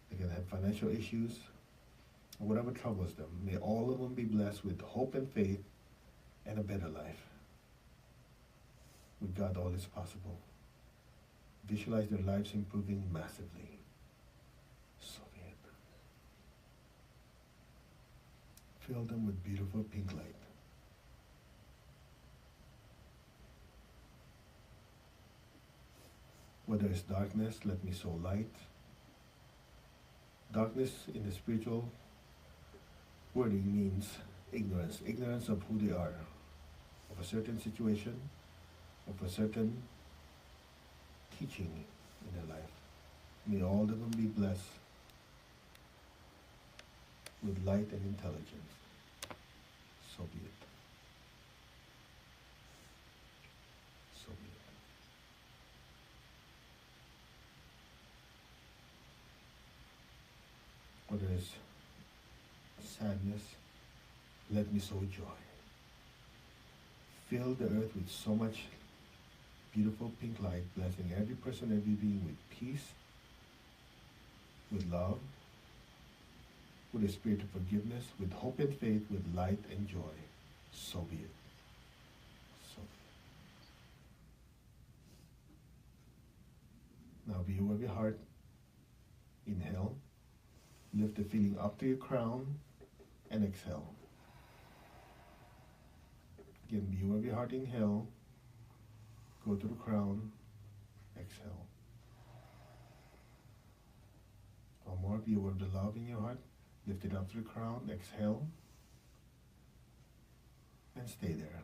they can have financial issues, or whatever troubles them. May all of them be blessed with hope and faith and a better life. With God, all is possible. Visualize their lives improving massively. So be it. Fill them with beautiful pink light. Where there is darkness, let me sow light. Darkness in the spiritual wording means ignorance. Ignorance of who they are, of a certain situation, of a certain teaching in their life. May all of them be blessed with light and intelligence. So be it. So be it. Where there is sadness, let me sow joy. Fill the earth with so much beautiful pink light, blessing every person, every being with peace, with love, with a spirit of forgiveness, with hope and faith, with light and joy. So be it. So be it. Now be aware of your heart. Inhale. Lift the feeling up to your crown and exhale. Again, be aware of your heart. Inhale. Go to the crown. Exhale. One more. Be aware of the love in your heart. Lift it up to the crown. Exhale. And stay there.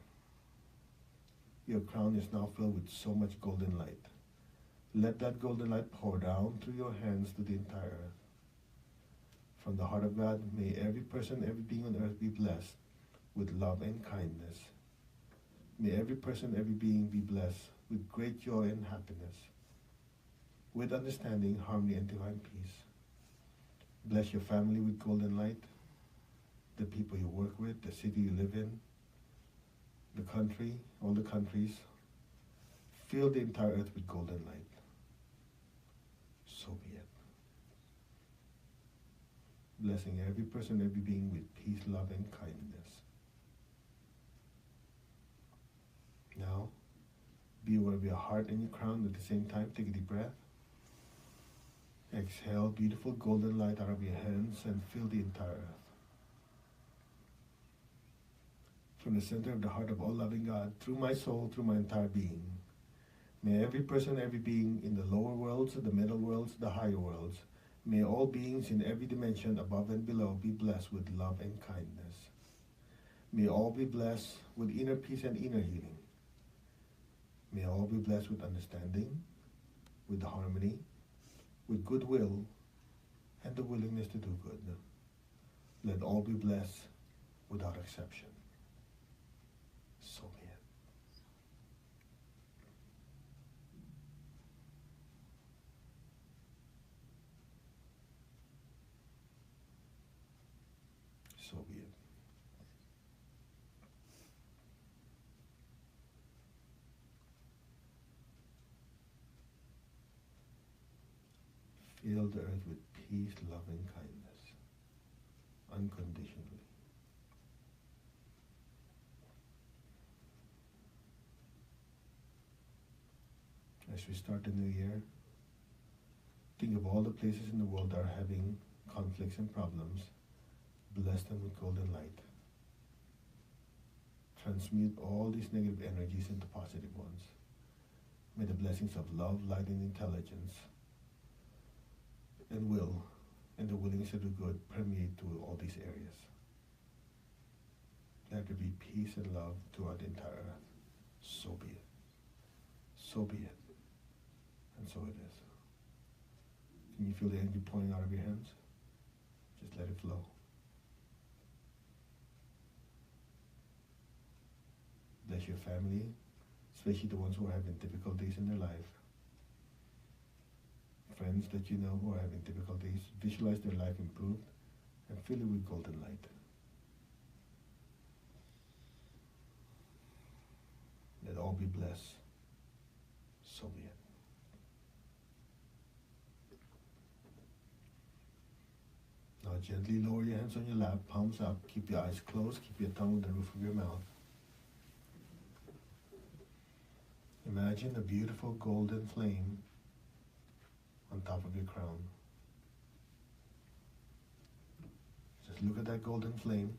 Your crown is now filled with so much golden light. Let that golden light pour down through your hands to the entire earth. From the heart of God, may every person, every being on earth be blessed with love and kindness. May every person, every being be blessed with great joy and happiness, with understanding, harmony, and divine peace. Bless your family with golden light, the people you work with, the city you live in, the country, all the countries. Fill the entire earth with golden light. So be it. Blessing every person, every being with peace, love, and kindness. Now, be aware of your heart and your crown at the same time. Take a deep breath. Exhale beautiful golden light out of your hands and fill the entire earth. From the center of the heart of all loving God, through my soul, through my entire being, may every person, every being in the lower worlds, the middle worlds, the higher worlds, may all beings in every dimension above and below be blessed with love and kindness. May all be blessed with inner peace and inner healing. May all be blessed with understanding, with harmony, with goodwill, and the willingness to do good. Let all be blessed without exception. So be it. So be it. Fill the earth with peace, love, and kindness, unconditionally. As we start the new year, think of all the places in the world that are having conflicts and problems. Bless them with golden light. Transmute all these negative energies into positive ones. May the blessings of love, light, and intelligence and will and the willingness to do good permeate through all these areas. Let there be peace and love throughout the entire earth. So be it. So be it. And so it is. Can you feel the energy pouring out of your hands? Just let it flow. Bless your family, especially the ones who are having difficulties in their life. Friends that you know who are having difficulties, visualize their life improved and fill it with golden light. Let all be blessed. So be it. Now gently lower your hands on your lap, palms up, keep your eyes closed, keep your tongue on the roof of your mouth. Imagine a beautiful golden flame on top of your crown. Just look at that golden flame.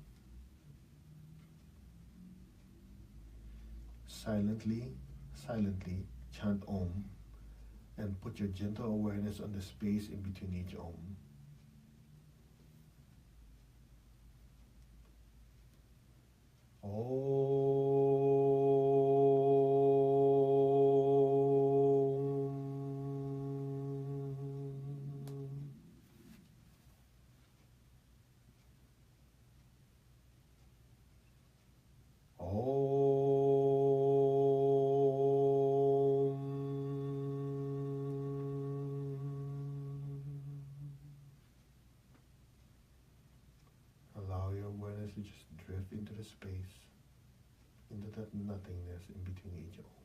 Silently chant Om and put your gentle awareness on the space in between each Om. Allow your awareness to just drift into the space, into that nothingness in between each Om.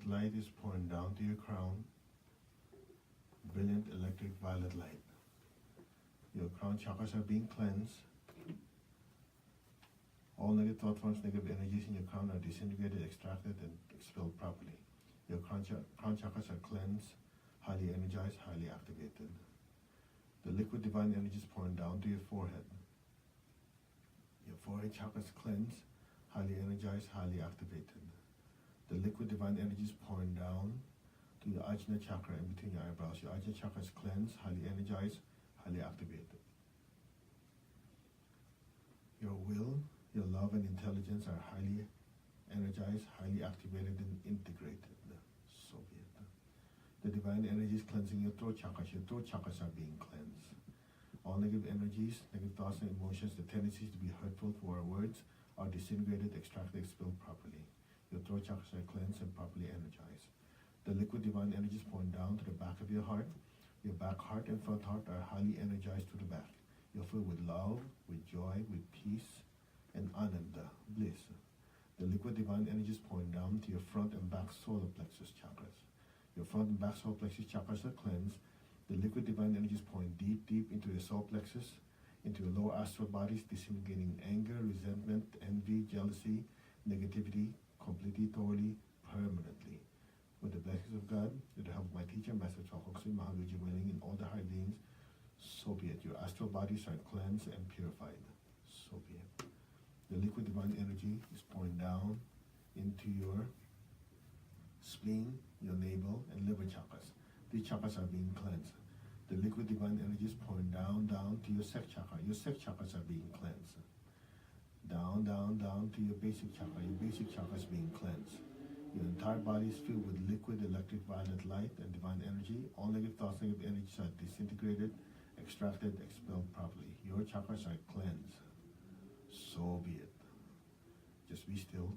violet light is pouring down to your crown. Brilliant electric violet light. Your crown chakras are being cleansed. All negative thought forms, negative energies in your crown are disintegrated, extracted, and expelled properly. Your crown chakras are cleansed, highly energized, highly activated. The liquid divine energy is pouring down to your forehead. Your forehead chakra is cleansed, highly energized, highly activated. The liquid divine energy is pouring down to your Ajna chakra in between your eyebrows. Your Ajna chakra is cleansed, highly energized, highly activated. Your will, your love and intelligence are highly energized, highly activated and integrated. So be it. The divine energy is cleansing your throat chakras. Your throat chakras are being cleansed. All negative energies, negative thoughts and emotions, the tendencies to be hurtful for our words are disintegrated, extracted, expelled properly. Your throat chakras are cleansed and properly energized. The liquid divine energy is pouring down to the back of your heart. Your back heart and front heart are highly energized to the back. You're filled with love, with joy, with peace, and ananda, bliss. The liquid divine energy is pouring down to your front and back solar plexus chakras. Your front and back solar plexus chakras are cleansed. The liquid divine energy is pouring deep, deep into your solar plexus, into your lower astral bodies, disintegrating anger, resentment, envy, jealousy, negativity, completely, totally, permanently. With the blessings of God, with the help of my teacher, Master Chokoksui Mahaguji Willing, and all the high beings, so be it. Your astral bodies are cleansed and purified. So be it. The liquid divine energy is pouring down into your spleen, your navel, and liver chakras. These chakras are being cleansed. The liquid divine energy is pouring down to your sex chakra. Your sex chakras are being cleansed. Down to your basic chakra. Your basic chakra is being cleansed. Your entire body is filled with liquid electric violet light and divine energy. All negative thoughts, negative energies are disintegrated, extracted, expelled properly. Your chakras are cleansed. So be it. Just be still.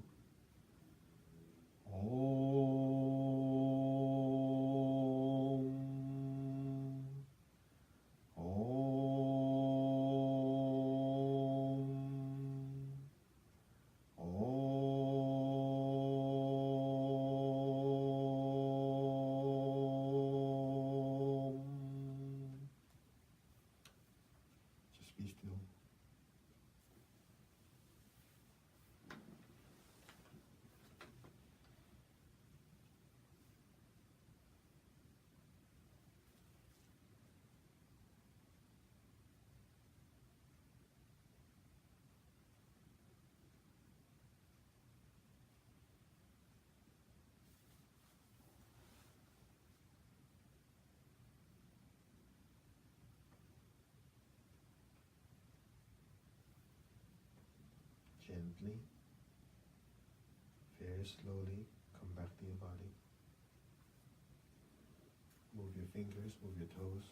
Just be still. Gently, very slowly, come back to your body. Move your fingers, move your toes.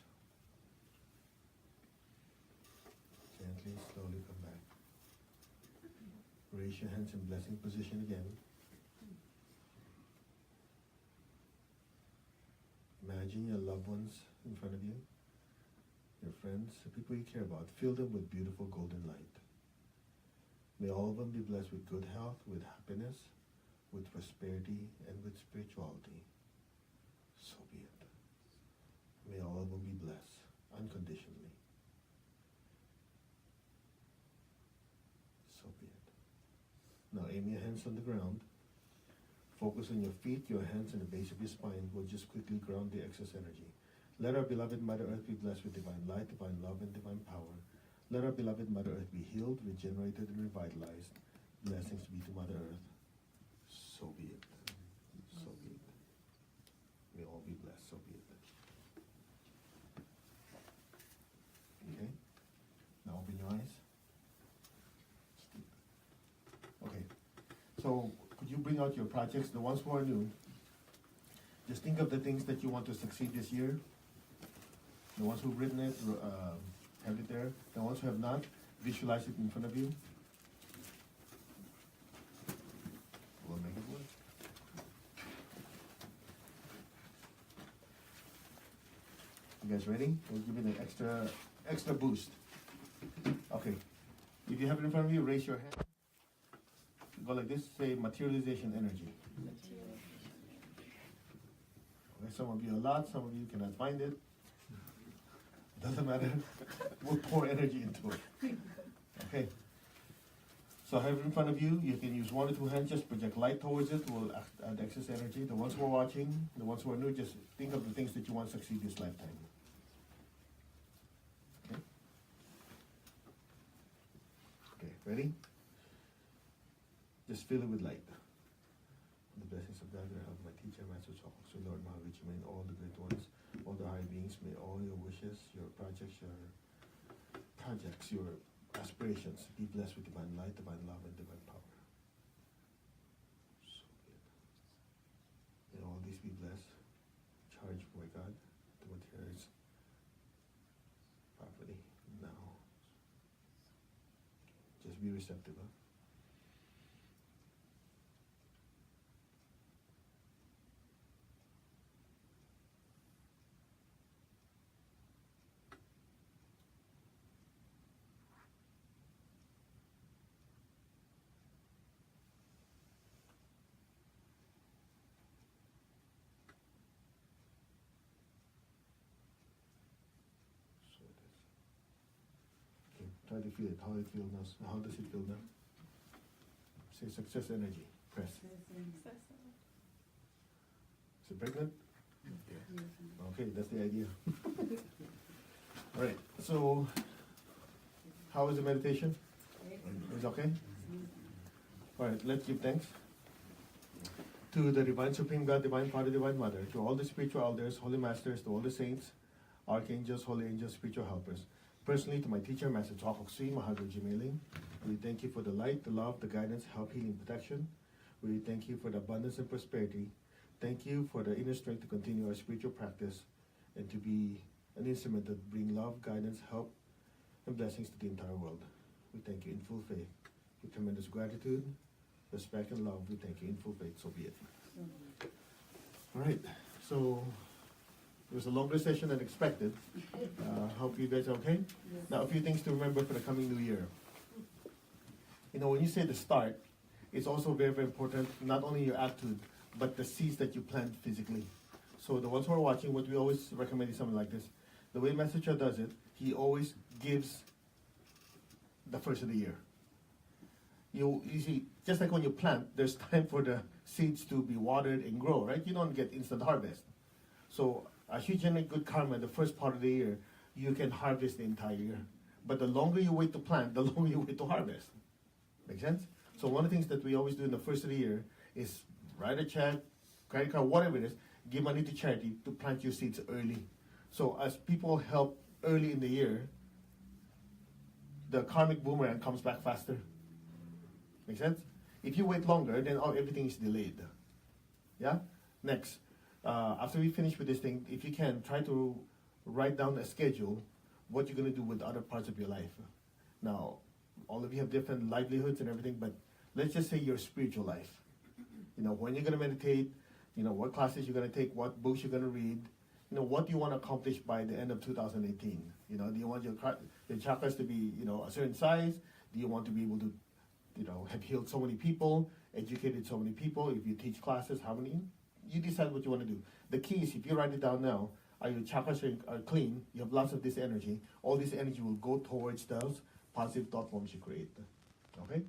Gently, slowly come back. Raise your hands in blessing position again. Imagine your loved ones in front of you, your friends, the people you care about. Fill them with beautiful golden light. May all of them be blessed with good health, with happiness, with prosperity, and with spirituality. So be it. May all of them be blessed unconditionally. So be it. Now aim your hands on the ground. Focus on your feet, your hands, and the base of your spine. We'll just quickly ground the excess energy. Let our beloved Mother Earth be blessed with divine light, divine love, and divine power. Let our beloved Mother Earth be healed, regenerated, and revitalized. Blessings be to Mother Earth. So be it. So be it. May all be blessed. So be it. Okay? Now open your eyes. Okay. So could you bring out your projects, the ones who are new? Just think of the things that you want to succeed this year. The ones who've written it, have it there. The ones who have not, visualize it in front of you. We'll make it work. You guys ready? We'll give it an extra boost. Okay. If you have it in front of you, raise your hand. Go like this, say materialization energy. Okay, some of you a lot, some of you cannot find it. Doesn't matter. We'll pour energy into it. Okay. So I have it in front of you. You can use one or two hands, just project light towards it. We'll add excess energy. The ones who are watching, the ones who are new, just think of the things that you want to succeed this lifetime. Okay. Okay, ready? Just fill it with light. The blessings of God will help my teacher, Master Chalk. So Lord Mahavich, may all the great ones, all the high beings, may all your wishes, your projects, your aspirations be blessed with divine light, divine love, and divine power. So be it. May all these be blessed, charged by God to materialize properly now. Just be receptive. Huh? So it is. Okay, try to feel it. How it feels now. How does it feel now? Say success energy. Press. Is it pregnant? Okay, that's the idea. All right. So, how is the meditation? Is it okay? All right. Let's give thanks to the Divine Supreme God, Divine Father, Divine Mother, to all the spiritual elders, holy masters, to all the saints, archangels, holy angels, spiritual helpers. Personally, to my teacher, Master Chokok Sri Mahaguruji Mailing, we thank you for the light, the love, the guidance, help, healing, protection. We thank you for the abundance and prosperity. Thank you for the inner strength to continue our spiritual practice and to be an instrument that bring love, guidance, help, and blessings to the entire world. We thank you in full faith. With tremendous gratitude, respect, and love, we thank you in full faith. So be it. All right. So it was a longer session than expected. Hope you guys are okay. Yes. Now, a few things to remember for the coming new year. You know, when you say the start, it's also very, very important, not only your attitude, but the seeds that you plant physically. So the ones who are watching, what we always recommend is something like this. The way Master Cha does it, he always gives the first of the year. You see, just like when you plant, there's time for the seeds to be watered and grow, right? You don't get instant harvest. So as you generate good karma in the first part of the year, you can harvest the entire year. But the longer you wait to plant, the longer you wait to harvest. Make sense? So one of the things that we always do in the first of the year is write a check, credit card, whatever it is, give money to charity to plant your seeds early. So as people help early in the year, the karmic boomerang comes back faster. Make sense? If you wait longer, then everything is delayed. Yeah? Next, after we finish with this thing, if you can, try to write down a schedule, what you're going to do with other parts of your life. Now, all of you have different livelihoods and everything, but let's just say your spiritual life. You know, when you're going to meditate, you know, what classes you're going to take, what books you're going to read, you know, what do you want to accomplish by the end of 2018? You know, do you want your chakras to be, you know, a certain size? Do you want to be able to, you know, have healed so many people, educated so many people? If you teach classes, how many? You decide what you want to do. The key is, if you write it down now, your chakras are clean, you have lots of this energy, all this energy will go towards those positive thought forms you create. Okay?